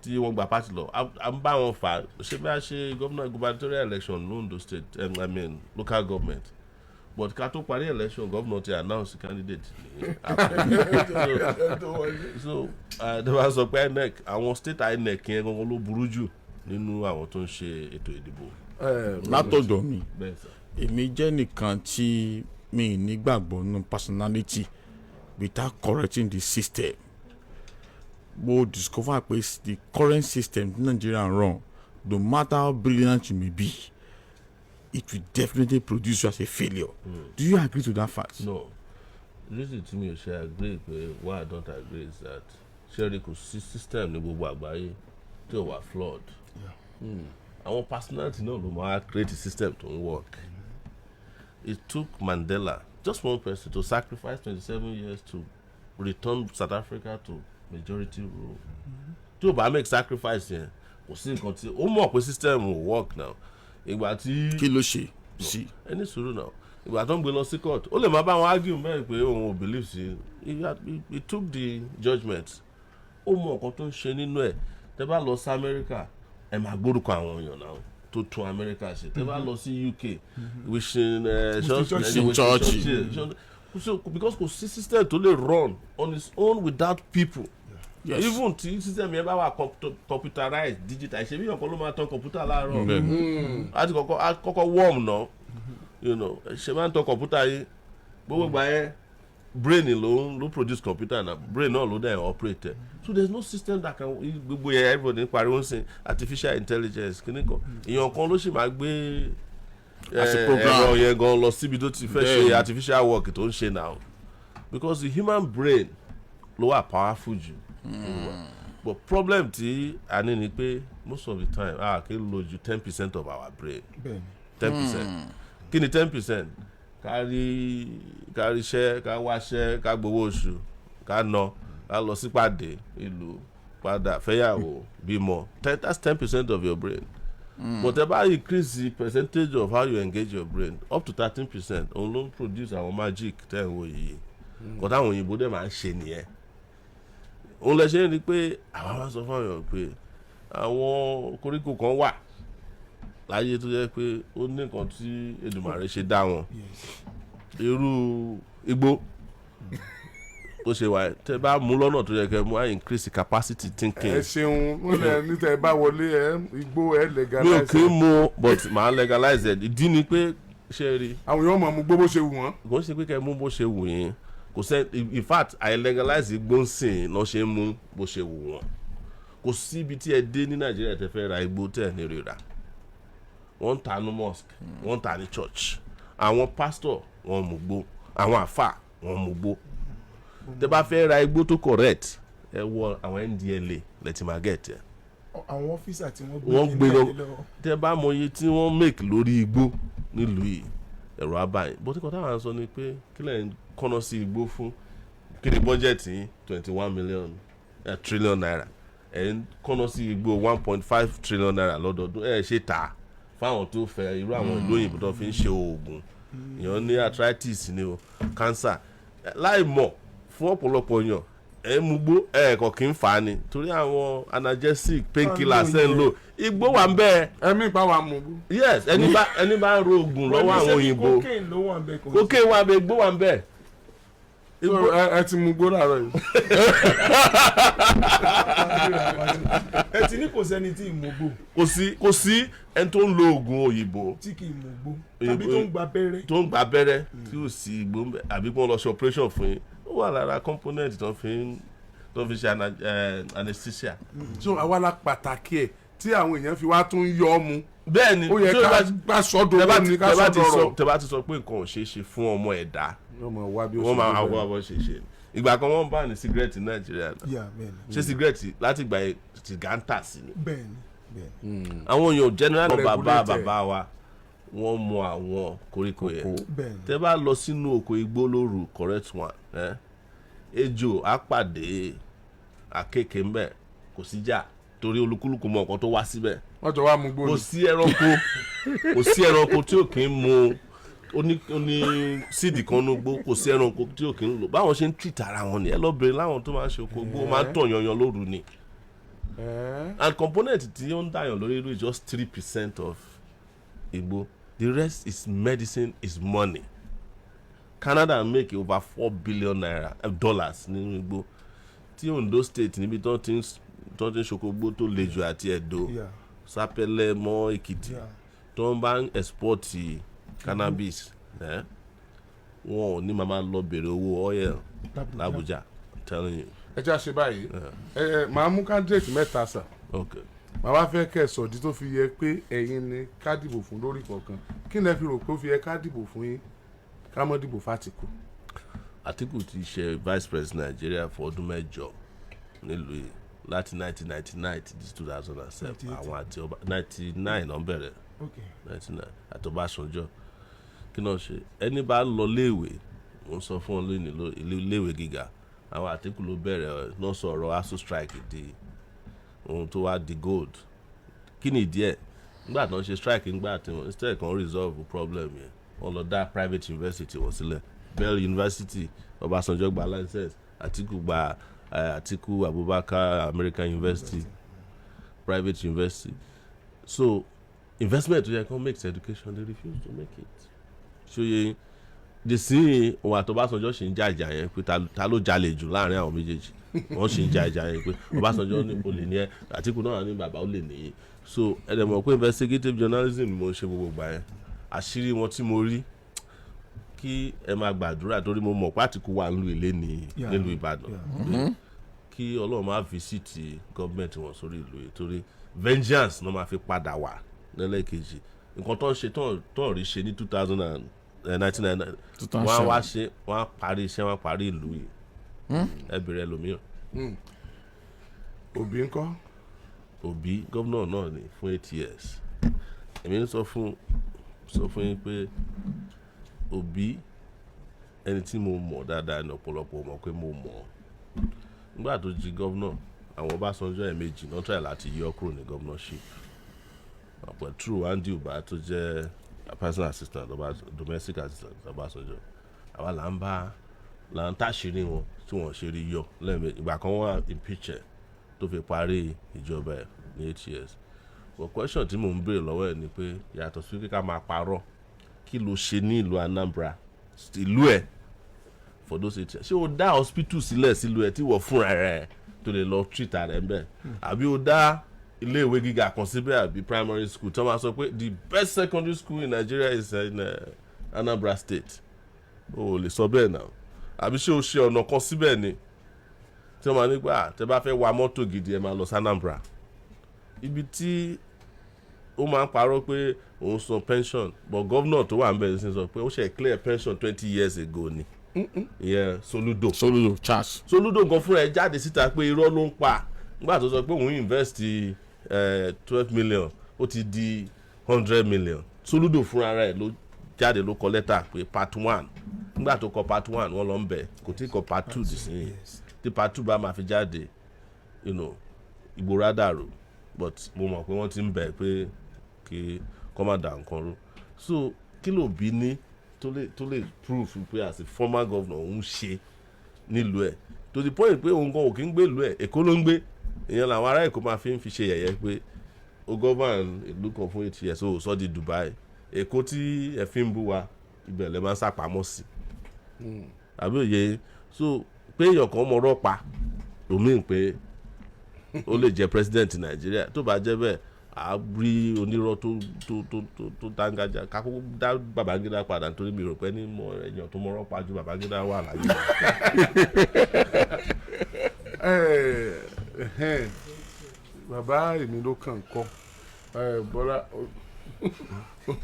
tí wọ́n gba party lọ à ń bá wọn fà ṣé bí a ṣe governor gubernatorial election l'Ondo state local government but ká tó parí election governor ti announce candidate ní so they wá sọ pé INEC àwọn state INEC yẹn gangan ló burú jù nínú àwọn tó ń ṣe ètò ìdìbò. látọ̀dọ̀ mi èmi jẹ́ nìkan tí mi nígbàgbọ́ nínú personality without correcting the system mo discover pé the current system Nigeria run, no matter how brilliant you may be, it will definitely produce you as a failure. Do you agree to that fact? No. The reason to me I agree, but why I don't agree is that surely the system ní gbogbo àgbáyé tí ó wà flawed. Our personality náà ló máa create a system to work. It took Mandela, just one person, to sacrifice 27 years to return South Africa to majority rule. Tí o bá make sacrifice yẹn, kò sí nǹkan tí ó mọ̀ pé system will work now. Ìgbà tí kí ló ṣe sí ẹni sùúrù náà, ìgbà tó ń gbé lọ sí court, ó lè máa bá wọn argue mẹ́rin pé òun ò believe sí. He took the judgment. Ó mọ̀ nǹkan tó ń ṣe nínú ẹ̀. Tẹ́ bá lọ sí America, ẹ máa gbórúkọ àwọn èèyàn náà tó tún America ṣe. Tẹ́ bá lọ sí UK, wishing church. So because kò sí system tó lè run on its own without people. Yes. Even tí system yẹn bá wà computerized, digital, ṣe bí ọkọ ló máa tán computer láàárọ̀. Àti kọ́kọ́ warm náà, you know, ṣe máa ń tán computer yìí gbogbo gbà yẹn brain ló produce computer na brain náà ló dẹ̀ operate. So there's no system that can gbogbo yẹn everybody pariwo ń sìn artificial intelligence kìíní kan èèyàn kan ló sì máa gbé ẹ̀rọ yẹn gan lọ síbi tó ti fẹ́ ṣe artificial work tó ń ṣe now because the human brain ló wà powerful jù. But problem tí a ní ni pé most of the time kì í lo ju 10% of our brain. 10%. Kí ni 10%? ká ríṣẹ́, ká wáṣẹ́, ká gbowó oṣù, ká lọ sípàdé ìlú, padà fẹ́yàwó, bímọ. That's 10% of your brain. But ẹ bá increase the percentage of how you engage your brain up to 13%, òun ló ń produce àwọn magic tẹ́ ẹ̀ ń wò yìí. Kò táwọn òyìnbó dẹ̀ máa ń ṣe nìyẹn. Òun lè ṣe é ni pé àwọn máa sọ fún àwọn pé àwọn koríko kan wà láyé tó jẹ́ pé ó ní nǹkan tí Èdùmàrè ṣe dá wọn. Irú igbó bó ṣe wà tẹ́ bá mú lọ́nà tó yẹ kẹ́ mú increase capacity thinking. Ẹ ṣeun mo lẹ ní tẹ́ bá wọlé igbó legalize. Mi ò kí ń mú but màá legalize ẹ̀. Ìdí ni pé ṣe rí. Àwọn yóò máa mú gbó bó ṣe wù wọ́n. Kò ń ṣe pé kẹ́ mú bó ṣe wù yín. Kò sẹ́ in fact I legalize igbó ń sìn náà ṣe ń mú bó ṣe wù wọ́n. Kò sí ibi tí ẹ dé ní Nàìjíríà tẹ́ fẹ́ ra igbó tẹ́ ní rírà. Wọ́n ń ta ní mosque, wọ́n ń ta ní church. Àwọn pastor wọ́n mú gbó, àwọn àfà wọ́n mú gbó. Tẹ́ bá fẹ́ ra igbó tó correct, ẹ wọ àwọn NDLA lẹ́tí máa get ẹ. Àwọn ọ́fíìsà tí wọ́n gbé lọ. Tẹ́ bá mọ iye tí wọ́n make lórí igbó nílùú yìí, ẹ̀rọ abáyé. Bó ti kọ́ táwọn sọ ni pé kí lẹ́yìn kọ́nà sí igbó fún kí ni bọ́jẹ̀tì 21 trillion naira. Ẹ̀ ń kọ́nà sí igbó 1.5 trillion naira lọ́dọọdún. Ẹ ṣe tà fáwọn tó fẹ́ irú àwọn ìlú òyìnbó tó fi ń ṣe oògùn. Èèyàn ní arthritis ni o, cancer. Láì mọ̀ fún ọ̀pọ̀lọpọ̀ èèyàn ẹ mú gbó ẹ̀ẹ̀kọ̀ kì í fà á ni torí àwọn analgesic painkillers ẹ̀ ń lò igbó wà ń bẹ́ẹ̀. Ẹ̀mí ìpá wa mú gbó. Yes, ẹni bá ń ro oògùn lọ́wọ́ àwọn òyìnbó cocaine wà ń bẹ igbó wà ń bẹ. Ẹ ti mú gbó láàárọ̀ yìí. Ẹ ti ní kò sẹ́ni tí ì mú gbó. Kò sí ẹni tó ń lo oògùn òyìnbó tí kì í mú gbó tàbí tó ń gba abẹ́rẹ́. Tó ń gba abẹ́rẹ́ tí ò sí igbó ń bẹ àbí kí wọ́n lọ ṣe operation fún yín. Ó wà lára component tó fi ṣe anesthesia. So àwa la pàtàkì ẹ̀ tí àwọn èèyàn fi wá tún yọ ọ́ mu. Bẹ́ẹ̀ni ó yẹ ká sọ́dọ̀ lónìí ká sọ́dọ̀ rọ̀. Tẹ́ bá ti sọ pé nǹkan ò ṣeé ṣe fún ọmọ ẹ̀dá wọ́n máa wá bí ó ṣe ṣe. Ìgbà kan wọ́n bá ní cigarette ní Nàìjíríà náà. Ṣé cigarette láti ìgbà yẹn ti gàǹtà sí ni. Bẹ́ẹ̀ni. Àwọn èèyàn general bàbá wa wọ́n mọ àwọn koríko yẹn. Tẹ́ bá lọ sínú oko igbó lóru correct one. Ejò á pàdé àkekèé ńbẹ kò sí jà torí olúkúlùkù mọ nǹkan tó wá síbẹ̀. Wọ́n jọ wá mú gbó ni. Kò sí ẹranko tí ò kí ń mu ó ní síìdì kan ní gbó kò sí ẹranko tí ò kí ń lò báwọn ṣe ń treat ara wọn ni ẹ lọ bèrè láwọn tó máa ń ṣe oko gbó máa ń tàn yanyan lóru ni. And component tí ó ń dàyàn lórí irú is just 3% of igbó. The rest is medicine, is money. Canada make over $4 billion dollars nínú igbó. Tí Ondo state níbi tó ti ń ṣokògbó tó le jù àti Ẹdó Sápẹ́lẹ́ mọ́ Èkìtì tó ń bá ń export cannabis wọn ò ní màmá lọ bèrè owó oil l'Abuja telling you. ẹ jẹ́ àṣẹ báyìí màá mú candidate mẹ́ta sà Okay. màá wá fẹ́ kẹ́ ẹ̀ sọ̀dí tó fi yẹ pé ẹ̀yin ni ká dìbò fún lórí kọ̀ọ̀kan kí ni ẹ fi rò pé ó fi yẹ ká dìbò fún yín ká mọ́ dìbò f'Atiku. Atiku ti ṣe vice president Nigeria for ọdún 8 nílùú yìí láti 1999 to 2007 àwọn àti ọba 99 ló ń bẹ̀rẹ̀ 99 àti Ọbásanjọ́ kí náà ṣe ẹni bá lọ léèwé mo ń sọ fún ọ lónìí léèwé gíga àwọn Atiku ló bẹ̀rẹ̀ náà sọ̀rọ̀ ASUU strike di ohun tó wá di gold kí ni ìdí ẹ̀ nígbà tí wọ́n ṣe strike nígbà tí wọ́n instead kan resolve problem yẹn wọ́n lọ dá private university wọ́n sílẹ̀ Bell University Ọbásanjọ́ gba license Atiku gba Atiku Abubakar American University private university so investment tó yẹ kó make education they refuse to make it ṣòye the sin òun àti Ọbásanjọ́ ṣì ń jàjà yẹn pé ta ló jalè jù láàrin àwọn méjèèjì wọ́n ṣì ń jàjà yẹn pé Ọbásanjọ́ ní olè ní ẹ Atiku náà ní bàbá olè nìyí so ẹ̀dẹ̀ mọ̀ pé investigative journalism mo ń ṣe gbogbo gbà yẹn àṣírí wọn tí mo rí kí ẹ máa gbàdúrà torí mo mọ̀ pé Atiku wà nílùú ilé nílùú Ìbàdàn kí Ọlọ́run máa fisiti gọ́ọ̀mẹ̀ntì wọn sórí ìlú yìí torí vengeance náà máa fi padà wà lẹ́lẹ́kejì nǹkan tó ń ṣe tó ń rí ṣe ní 1999 wọ́n á wá ṣe wọ́n á parí iṣẹ́ wọ́n á parí ìlú yìí ẹ bèrè ẹlòmíràn. Òbí ńkọ́. Òbí gómìnà náà ni fún 8 years èmi ń sọ fún yín pé Òbí ẹni tí mo mọ̀ dáadáa ní ọ̀pọ̀lọpọ̀ mọ̀ pé mo mọ̀ nígbà tó jí gómìnà àwọn Ọbásanjọ́ ẹ̀ẹ̀mejì náà try láti yọ kúrò ní governorship pẹ̀trú Andy Uba tó jẹ́ personal assistant domestic assistant Ọbásanjọ́ àwa là ń tàṣírí wọn tí wọ́n ṣe rí yọ lẹ́ẹ̀mejì ìgbà kan wọ́n impeach ẹ̀ tó fi parí ìjọba ẹ̀ ní 8 years but question tí mò ń béèrè lọ́wọ́ ẹ̀ ni pé yàtọ̀ sí kíkà máa parọ́ kí ló ṣe ní ìlú Anambra ìlú ẹ̀ for those 8 years ṣé o dá hospital sílẹ̀ sílùú ẹ̀ tí wọ́n fúnra rẹ̀ tó lè lọ treat rẹ̀ ń bẹ̀ àbí o dá ilé ìwé gíga kan síbẹ̀ àbí primary school tó máa sọ pé the best secondary school in Nigeria is in Anambra State o lè sọ bẹ́ẹ̀ náà àbí ṣé o ṣe ọ̀nà kan síbẹ̀ ni tí wọ́n máa ní gbà tẹ́ bá fẹ́ wa mọ́tò gidi ẹ̀ máa lọ sí Anambra ibi tí ó máa ń parọ́ pé òun san pension but governor tó wà ń bẹ̀rẹ̀ sí sọ pé ó ṣe clear pension 20 years ago ni ìyẹn Soludo Charles Soludo gan fúnra ẹ̀ jáde síta pé irọ́ ló ń pa nígbà tó sọ pé òun invest 12 million ó ti di 100 million Soludo fúnra rẹ̀ ló jáde ló kọ lẹ́tà pé part 1 nígbà tó kọ part 1 wọ́n lọ ń bẹ̀ kò tí kọ part 2 dìsín tí part 2 bá máa fi jáde ìgboro àdàrò but mo mọ̀ pé wọ́n ti ń bẹ̀ pé kí kọ́ máa dà nǹkan rú so kí ló bí ní tó lè prove pé as a former governor òun ṣe nílùú ẹ̀ to the point pé òun gan òkè ń gbé ìlú ẹ̀ Èkó ló ń gbé ìyẹn làwọn ará Èkó máa fi ń fi ṣe yẹ̀yẹ́ pé ó govern ìlú kan fún 8 years ó sọ di Dubai Èkó tí ẹ fi ń bú wa ibẹ̀ lẹ́ máa ń sàpamọ́ sí àbí òye so pé èèyàn kan mọ ọ̀rọ̀ pa lómìn pé ó lè jẹ́ president Nàìjíríà tó bá jẹ́ bẹ́ẹ̀ a rí onírọ́ tó dángájá kákó dá Babangida padà nítorí mi rò pé ní mọ èèyàn tó mọ̀rọ̀ pa ju Babangida wà láyé. Bàbá èmi ló kàn kọ́ Bọ́lá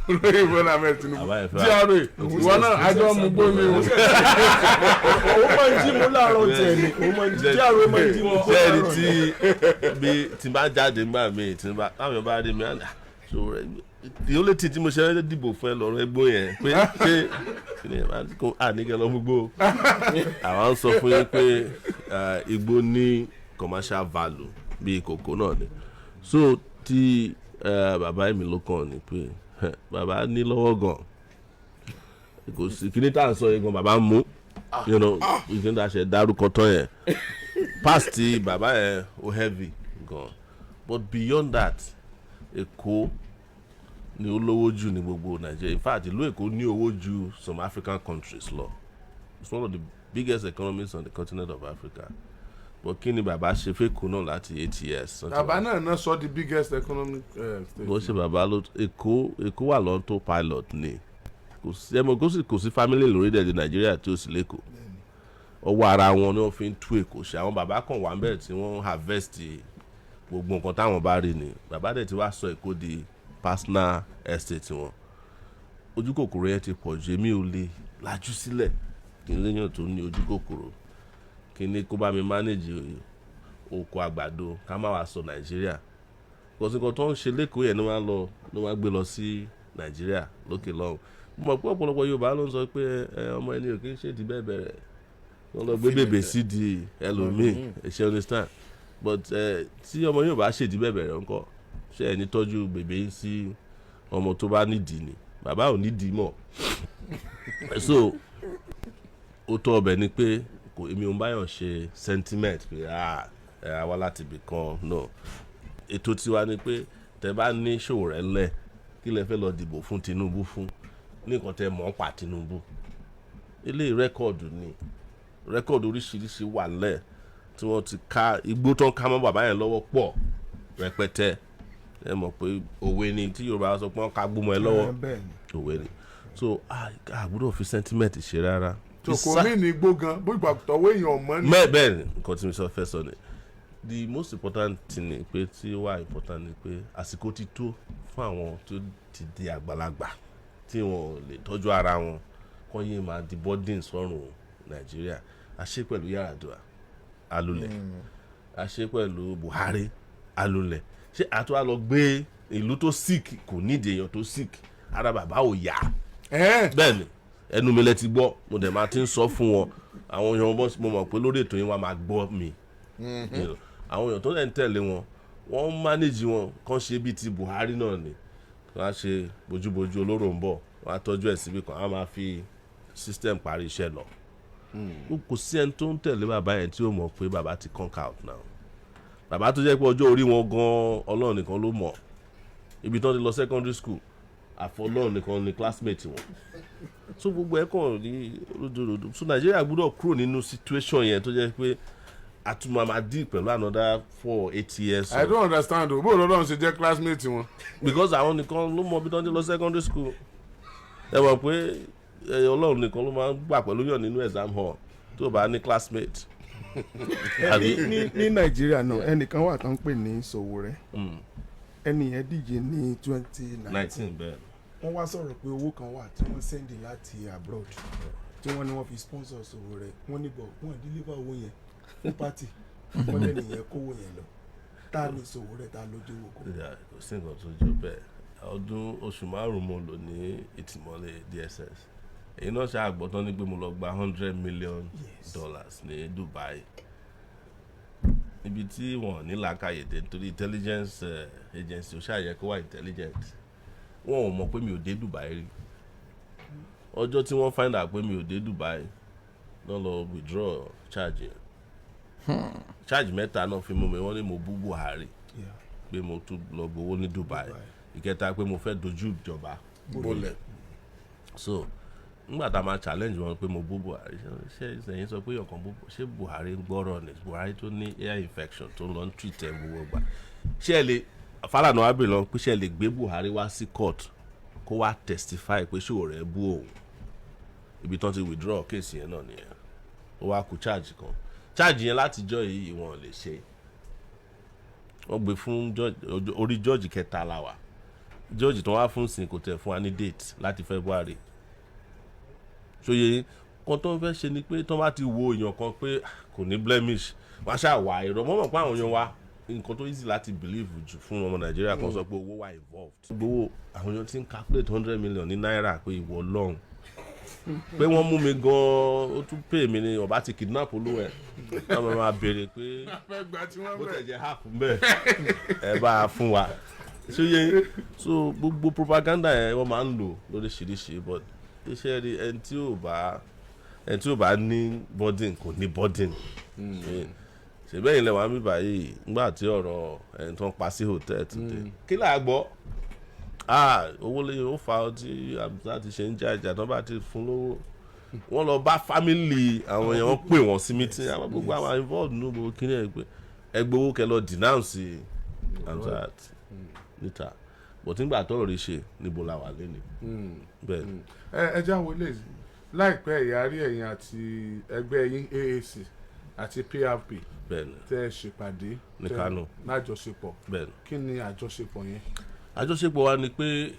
olóyè Bọ́lá Ahmed Tinubu díàrò ìwọ náà àjọ mú gbóni o. òun máa ń jí mú láàárọ̀ tiẹ̀ ni òun máa ń jí díàrò máa ń jí mú bẹ́ẹ̀ni tí bá jáde nígbà míì tí táwọn bá rí mi àná the only thing tí mo ṣe dìbò fún ẹ lọ́rọ̀ ẹgbọ́n yẹn pé ṣé àníkẹ́ lọ mú gbó àwọn sọ fún yín pé igbó ní commercial value bíi kòkó náà ni so tí bàbá mi ló kàn ní pé bàbá ní lọ́wọ́ gan kò sí kíní tá à ń sọ yẹn gan bàbá ń mú ìgbín tá a ṣe dárúkọ tán yẹn past ti bàbá yẹn ó heavy gan but beyond that Èkó ni ó lówó jù ní gbogbo Nàìjíríà in fact ìlú Èkó ní owó ju some African countries lọ it's one of the biggest economies on the continent of Africa but kí ni bàbá ṣe fẹ́kù náà láti 8 years. bàbá náà sọ the biggest economic state. bó ṣe bàbá ló Èkó wà lọ́n tó pilot ni kò sí family lórílẹ̀‐èdè Nàìjíríà tí ó sì lẹ́kọ̀ọ́ ọwọ́ ara wọn ni wọ́n fi ń tú èkó ṣe. Àwọn bàbá kan wà ńbẹ̀ tí wọ́n harvest gbogbo nǹkan táwọn bá rí ni. Bàbá dẹ̀ ti wá sọ Èkó di personal estate wọn. Ojú kòkòrò yẹn ti pọ̀ jù, èmi ò lè lajú sílẹ̀ kí n léyàn tó ní ojú kòkòrò kí ni kó bá mi manage oko àgbàdo ká má wàá sọ Nàìjíríà. Kọ̀sìnkọ̀ tó ń ṣe lẹ́kọ̀ọ́ yẹn ló máa gbé lọ sí Nàìjíríà lókè lọ́hùn. Mo mọ̀ pé ọ̀pọ̀lọpọ̀ Yorùbá ló ń sọ pé ọmọ ẹni ò kí ń ṣèdí bẹ́ẹ̀ bẹ̀rẹ̀ wọ́n lọ gbé bèbè sí di ẹlòmíì ṣe understand but tí ọmọ Yorùbá ṣèdí bẹ́ẹ̀ bẹ̀rẹ̀ ńkọ́ ṣe ẹni tọ́jú bèbè yín sí ọmọ tó bá nídìí ni bàbá ò nídìí mọ̀ so ó tọ́ ọbẹ̀ ni pé èmi ò ń báyọ̀ ṣe sentiment pé àwa láti ibì kan no ètò tiwa ni pé tẹ bá ní Sowore lẹ̀ kí lẹ fẹ́ lọ dìbò fún Tinubu fún nìkan tẹ mọ̀ ń pa Tinubu ilé rẹ́kọ̀dù ni rẹ́kọ̀dù oríṣiríṣi wà lẹ̀ tí wọ́n ti ká igbó tó ń ká mọ́ bàbá yẹn lọ́wọ́ pọ̀ rẹpẹtẹ ẹ mọ̀ pé òwe ni tí Yorùbá sọ pé wọ́n ká gbọ́mọ ẹ lọ́wọ́ òwe ni so àgbúrò fi sentiment ṣe rárá. tòkó mi ní igbó gan bó ìgbà tọwọ́ èèyàn mọ́ ni. bẹ́ẹ̀ ni nǹkan tí mi sọ fẹ́ sọ ni the most important thing ni pé tí ó wà important ni pé àsìkò ti tó fún àwọn tó ti di àgbàlagbà tí wọn ò lè tọ́jú ara wọn kọ́ yé máa di burden sọ́rùn Nàìjíríà a ṣe pẹ̀lú Yar'Adua alulẹ̀ a ṣe pẹ̀lú Buhari alulẹ̀ ṣé àtúwà lọ gbé ìlú tó sick kò nídìí èèyàn tó sick ara bàbá ò yá bẹ́ẹ̀ ni ẹnu mi lẹ ti gbọ́ mo dẹ̀ máa ti ń sọ fún wọn àwọn èèyàn mo mọ̀ pé lórí ètò yín wá máa gbọ́ mi àwọn èèyàn tó lẹ́ ń tẹ̀lé wọn wọ́n ń manage wọn kàn ṣe bíi ti Buhari náà ni wọ́n á ṣe bójúbójú olóró ń bọ̀ wọ́n á tọ́jú ẹ̀ síbi kan á máa fi system parí iṣẹ́ lọ kò sí ẹni tó ń tẹ̀lé bàbá yẹn tí ó mọ̀ pé bàbá ti conk out now bàbá tó jẹ́ pé ọjọ́ orí wọn gan Ọlọ́run nìkan ló mọ̀ ibi tán ti lọ secondary school àfọ Ọlọ́run nìkan ni classmate wọn so gbogbo ẹ̀ kàn ní ròdòròdò so Nàìjíríà gbọ́dọ̀ kúrò nínú situation yẹn tó jẹ́ pé àtúmọ̀ máa dì pẹ̀lú another 4-8 years. I don't understand o bó Ọlọ́run ṣe jẹ́ classmate wọn. because àwọn nìkan ló mọ ibi tán ti lọ secondary school ẹ mọ̀ pé Ọlọ́run nìkan ló máa ń gbà pẹ̀lú yàn nínú exam hall tó bá ní classmate. ní Nàìjíríà náà ẹnìkan wà tán pè ní Sowore ẹni yẹn díje ní 2019 bẹ́ẹ̀ wọ́n wá sọ̀rọ̀ pé owó kan wà tí wọ́n sẹ́ndì láti abroad tí wọ́n ní wọ́n fi sponsor Sowore wọ́n ní bọ̀ wọ́n deliver owó yẹn fún party wọ́n lẹ́nu yẹn kówó yẹn lọ tá ní Sowore tá lójú owó kó. kò sí nǹkan tó jọ bẹ́ẹ̀ ọdún oṣù márùn-ún mo lò ní ìtìmọ́lé DSS èyí náà ṣe àgbọ̀tán ní pé mo lọ gba $100 million ní Dubai ibi tí wọ́n ní làákàyè dé nítorí intelligence agency ó ṣàyẹ kó wà intelligent wọn ò mọ̀ pé mi ò dé Dubai rí ọjọ́ tí wọ́n find out pé mi ò dé Dubai náà lọ withdraw charge yẹn charge mẹ́ta náà fi mú mi wọ́n ní mo bú Buhari pé mo tún lọ gbowó ní Dubai ìkẹta pé mo fẹ́ dojú ìjọba bolẹ̀ so nígbà tá a máa challenge wọn pé mo bú Buhari ṣe ìsẹ̀yìn sọ pé ọ̀kan bú ṣé Buhari ń gbọ́rọ̀ ni Buhari tó ní air infection tó ń lọ ń treat ẹ̀ gbogbo gbà ṣé ẹ lè Fálànà wá bèrè lọ pé ṣé ẹ lè gbé Buhari wá sí court kó wá testify pé Sowore bú òun ibi tán ti withdraw case yẹn náà nìyẹn ó wá kú charge kan charge yẹn látijọ́ yìí wọn lè ṣe wọ́n gbé fún orí George kẹta la wà George tó wá fún sin kò tẹ̀ fún wa ní date láti February ṣòye kan tó ń fẹ́ ṣe ni pé tó bá ti wo èèyàn kan pé kò ní blemish wọ́n á ṣáà wá èrò mọ́mọ́ pé àwọn èèyàn wa nǹkan tó easy láti believe jù fún ọmọ Nàìjíríà kan sọ pé owó wà involved gbowó àwọn èèyàn ti ń calculate $100 million ní náírà pé ìwọ lọ́hùn pé wọ́n mú mi gan-an ó tún pè mí ni ọba ti kidnap olówó ẹ̀ wọ́n máa béèrè pé bó tẹ̀ jẹ́ half mbẹ́ ẹ bá a fún wa ṣóyè so gbogbo propaganda yẹn wọ́n máa ń lò lóríṣiríṣi but iṣẹ́ rí ẹni tí ò bá ní burden kò ní burden ṣèbẹ́yìn lẹ́wọ̀n àmì báyìí nígbà tí ọ̀rọ̀ ẹni tó ń pa sí hòtẹ́ẹ̀lì today kí là á gbọ́ owó lè ó fa ọtí Hamzat ti ṣe ń já ìjà tó bá ti fún lówó wọ́n lọ bá fámìlì àwọn èèyàn wọ́n pè wọ́n sí meeting àwọn gbogbo àwọn involved nínú gbogbo kíní ẹ̀ pé ẹgbẹ́ owó kẹ lọ denounce Hamzat níta bọ̀ tí nígbà tó rí ṣe níbo la wà lẹ́nu bẹ́ẹ̀ ni. ẹ jẹ́ àwọn ilé láìpẹ́ ìyárí ẹ̀yìn àti ẹgbẹ́ yín AAC àti PRP bẹ́ẹ̀ni tẹ́ ẹ ṣèpàdé ní Kánò lájọṣepọ̀ bẹ́ẹ̀ni. kí ni àjọṣepọ̀ yẹn? àjọṣepọ̀ wa ni pé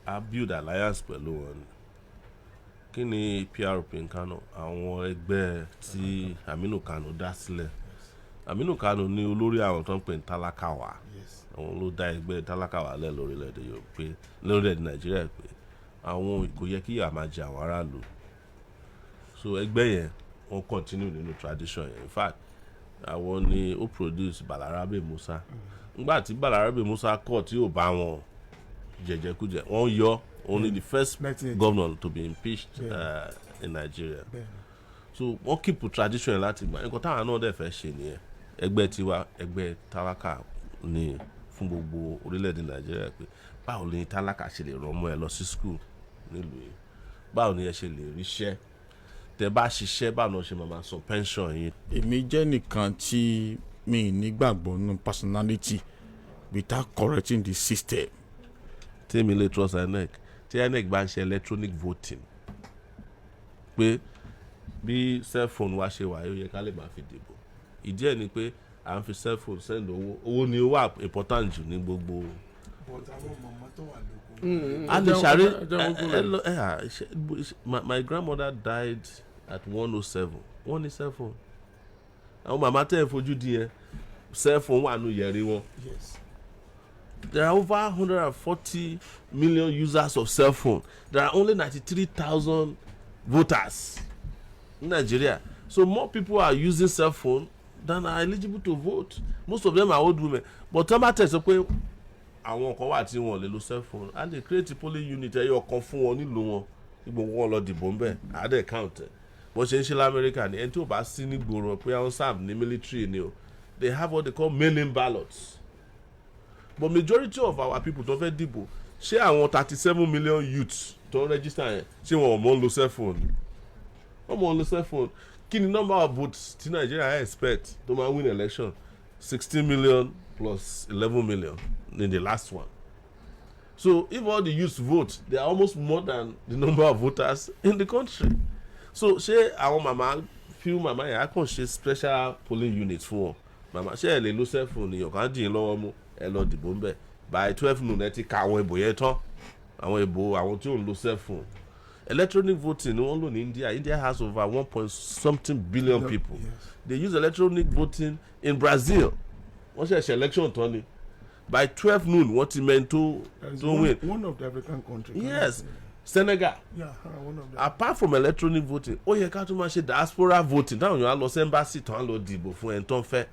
a build alliance pẹ̀lú wọn ni. Kí ni PRP ní Kánò? Àwọn ẹgbẹ́ tí Aminu Kano dá sílẹ̀. Aminu Kano ní olórí àwọn tó ń pè ní tálákàwá. Àwọn ló dá ẹgbẹ́ tálákàwá lẹ̀ lórílẹ̀‐èdè Yorùbá pé lórílẹ̀‐èdè Nàìjíríà pé àwọn kò yẹ kí ìyà máa jẹ àwọn aráàlú. So ẹgbẹ́ yẹn wọ́n continue nínú tradition yẹn. In fact àwọn ni ó produce Balarabe Musa. Nígbà tí Balarabe Musa kọ̀ tí ò bá wọn jẹjẹkújẹ wọ́n yọ only the first governor to be impeached in Nigeria. So wọ́n keep tradition láti gbà nǹkan táwọn náà dẹ̀ fẹ́ ṣe nìyẹn. Ẹgbẹ́ tiwa ẹgbẹ́ tálákà ni fún gbogbo orílẹ̀-èdè Nàìjíríà pé báwo ni tálákà ṣe lè rán ọmọ ẹ lọ sí school nílùú yìí, báwo ni ẹ ṣe lè ríṣẹ́, tẹ bá ṣiṣẹ́ báwo ni wọ́n ṣe máa san pension yín. èmi jẹ́ nìkan tí mi nígbàgbọ́ nínú personality without correcting the system. Tèmi lè trust INEC tí INEC bá ń ṣe electronic voting pé bí cellphone wa ṣe wà yóò yẹ ká lè máa fi dìbò. Ìdí ẹ̀ ni pé à ń fi cellphone send owó ni ó wà important jù ní gbogbo. but àwọn mọ̀mọ́ tó wà lóko. a lè ṣàrí my grandmother died at 107 wọ́n ní cellphone. Àwọn màmá tẹ́ ẹ̀ fojú di yẹn cellphone wà nù yẹ̀rí wọn. yes. There are over 140 million users of cell phone. There are only 93,000 voters in Nigeria. So more people are using cell phone than are eligible to vote. Most of them are old women. But tell me tell pé àwọn kan wà tí wọ́n lè lo cell phone and they create a polling unit ẹyọ kan fún wọn nílùú wọn gbogbo wọn lọ dìbò ńbẹ̀ àdé count ẹ bó ṣe ń ṣe lamẹ́ríkà ni ẹni tí ò bá sí ní gbòòrò pé àwọn serve ní military ni o they have what they call mail-in ballots. But majority of our people tó fẹ́ dìbò ṣé àwọn 37 million youths tó ń register yẹn ṣé wọn ò mọ̀ ń lo cell phone wọ́n mọ̀ ń lo cell phone. Kí ni number of votes tí Nigeria expect tó máa win election 16 million plus 11 million in the last one. So if all the youths vote they are almost more than the number of voters in the country. So ṣé àwọn màmá few màmá yẹn á kàn ṣe special polling unit fún wọn màmá ṣé ẹ lè lo cell phone yẹn kàn á dì í lọ́wọ́ mú ẹ lọ dìbò ńbẹ̀ by 12 noon ẹ ti ka àwọn ìbò yẹn tán àwọn ìbò àwọn tí ò ń lo cell phone. Electronic voting ni wọ́n lò ní India has over 1.something billion people. Yes. They use electronic voting in Brazil. Wọ́n ṣe election tán ni by 12 noon wọ́n ti mẹ́ni tó win. One of the African countries. Yes, Senegal. Yeah, one of them. Apart from electronic voting ó yẹ ká tún máa ṣe diaspora voting táwọn èèyàn á lọ sí embassy tán á lọ dìbò fún ẹni tó ń fẹ́.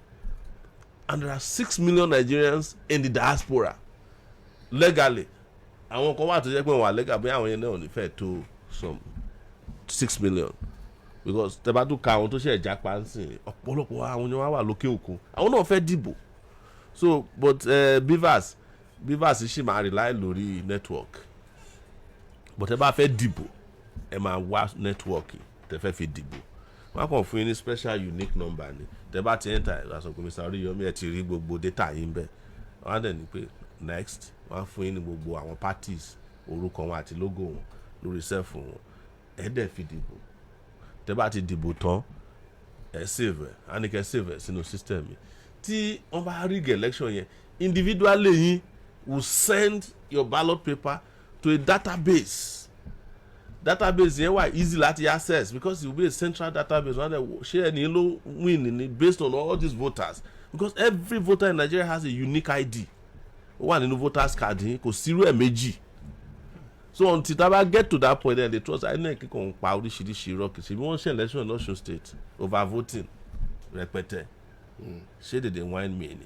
And there are 6 million Nigerians in the diaspora legally. Àwọn kan wà tó jẹ́ pé wọ́n wà legal bí àwọn yẹn náà ò ní fẹ́ tó some 6 million because tẹ́ bá tún ka àwọn tó ṣe ẹ̀já pa ń sìn ọ̀pọ̀lọpọ̀ àwọn yẹn wà lókè òkun àwọn náà fẹ́ dìbò. So but Bivas ṣì máa rely lórí network but ẹ bá fẹ́ dìbò ẹ máa wá network tẹ́ fẹ́ fi dìbò wọ́n á kàn fún yín ní special unique number ni tẹ́ bá ti enter ìlàsọ̀kùn Mr. Oriyomi ẹ ti rí gbogbo data yín bẹ́ẹ̀ wọ́n á dẹ̀ ní pé next wọ́n á fún yín ní gbogbo àwọn parties orúkọ wọn àti logo wọn lórí sẹ́ẹ̀fù wọn ẹ dẹ̀ fi dìbò tẹ́ bá ti dìbò tán ẹ save ẹ á ní kẹ́ save ẹ sínú system yìí tí wọ́n bá rig election yẹn individually yín will send your ballot paper to a database yẹn wà easy láti access because it will be a central database wọ́n á dẹ̀ ṣé ẹni ló win ni based on all these voters because every voter in Nigeria has a unique ID ó wà nínú voters card yín kò sírú ẹ̀ méjì. So until that I get to that point then they trust INEC kan pa oríṣiríṣi rọ́ọ̀kì ṣe bí wọ́n ṣe election in Osun state over voting rẹpẹtẹ ṣé dèdè wine me ni.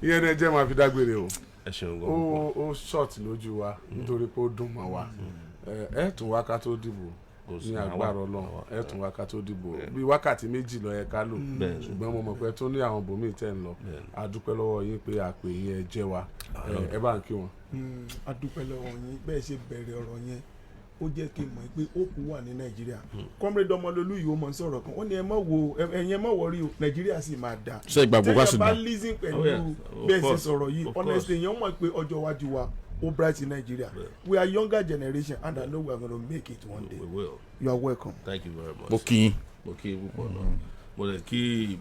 ìyẹn náà jẹ́ máa fi dágbére o ẹ ṣeun gan. ó short lójú wa nítorí pé ó dùn mọ́ wa ẹ tún wá ká tó dìbò ní agbára Ọlọ́run ẹ tún wá ká tó dìbò bí wákàtí méjì lọ yẹ ká lò ṣùgbọ́n mo mọ̀ pé tó ní àwọn bòmíì tẹ̀ ń lọ a dúpẹ́ lọ́wọ́ yín pé àpè yín ẹ jẹ́ wa ẹ bá ń kí wọn. A dúpẹ́ lọ́wọ́ yín bẹ́ẹ̀ ṣe bẹ̀rẹ̀ ọ̀rọ̀ yẹn ó jẹ́ kí n mọ̀ pé ó kù wà ní Nàìjíríà Comrade Ọmọlólú yìí ó mọ̀ sọ̀rọ̀ kan ó ní ẹ mọ̀ wọrí o Nàìjíríà sì máa dà ṣe ìgbàgbọ́ wá sí tẹ́yà bá lísìn pẹ̀lú bẹ́ẹ̀ ṣe sọ̀rọ̀ yìí honestly èèyàn mọ̀ pé ọjọ́ iwájú wa ó bright in Nigeria. We are younger generation and I know we are going to make it one day. We will. You are welcome. Thank you very much. mo kí yín. mo kí púpọ̀ náà mo lè kí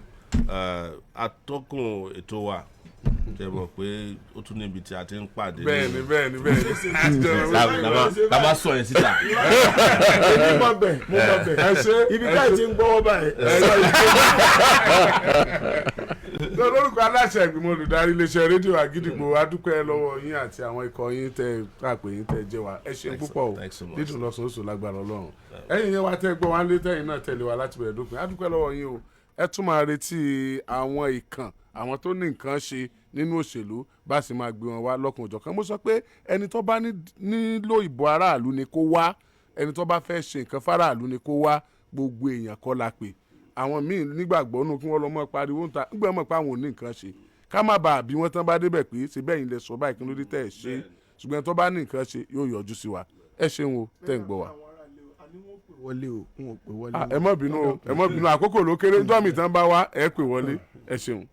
atọ́kùn ètò wa tẹ mọ̀ pé ó tún níbi tí a ti ń pàdé. bẹ́ẹ̀ni. la bá sọ yẹn síta. mo mọ bẹ́ẹ̀ ibi káyọ̀ ti ń gbọ́wọ́ báyìí. lórúkọ aláṣẹ ìgbìmọ̀ olùdarí iléeṣẹ́ rédíò àgídìgbò adúpẹ́ lọ́wọ́ yín àti àwọn ikọ̀ yín tẹ́ káàpé yín tẹ́ jẹ́ wa ẹ ṣeun púpọ̀ o dídùn lọ́sọ̀ọ́sọ̀ lágbára Ọlọ́run ẹ̀yin yẹn wá tẹ́ gbọ́ wá ń lé tẹ́yìn náà tẹ̀lé wa láti bẹ̀rẹ̀ dópin adúpẹ́ lọ́wọ́ yín o ẹ tún máa retí àwọn ìkàn àwọn tó ní nǹkan ṣe nínú òṣèlú bá sì máa gbé wọn wá lọ́kùn òjọ̀kan mo sọ pé ẹni tó bá nílò ìbò aráàlú ni kó wá ẹni tó bá fẹ́ ṣe nǹkan fáráàlú ni kó wá gbogbo èèyàn kọ́ la pè àwọn míì nígbàgbọ́ nù kí wọ́n lọ mọ́ pariwo ń ta nígbà mọ̀ pé àwọn ò ní nǹkan ṣe ká má bàa bí wọ́n tán bá débẹ̀ pé ṣe bẹ́ẹ̀ yín lẹ sọ báyìí kí ló dé tẹ̀ ẹ̀ ṣe ṣùgbọ́n tó bá ní nǹkan ṣe yóò yọjú sí wa ẹ ṣeun o tẹ̀ ń gbọ́ wa. ẹ má bínú àkókò ló kéré ńjọ́ mi tán bá wá ẹ pè wọlé ẹ ṣeun.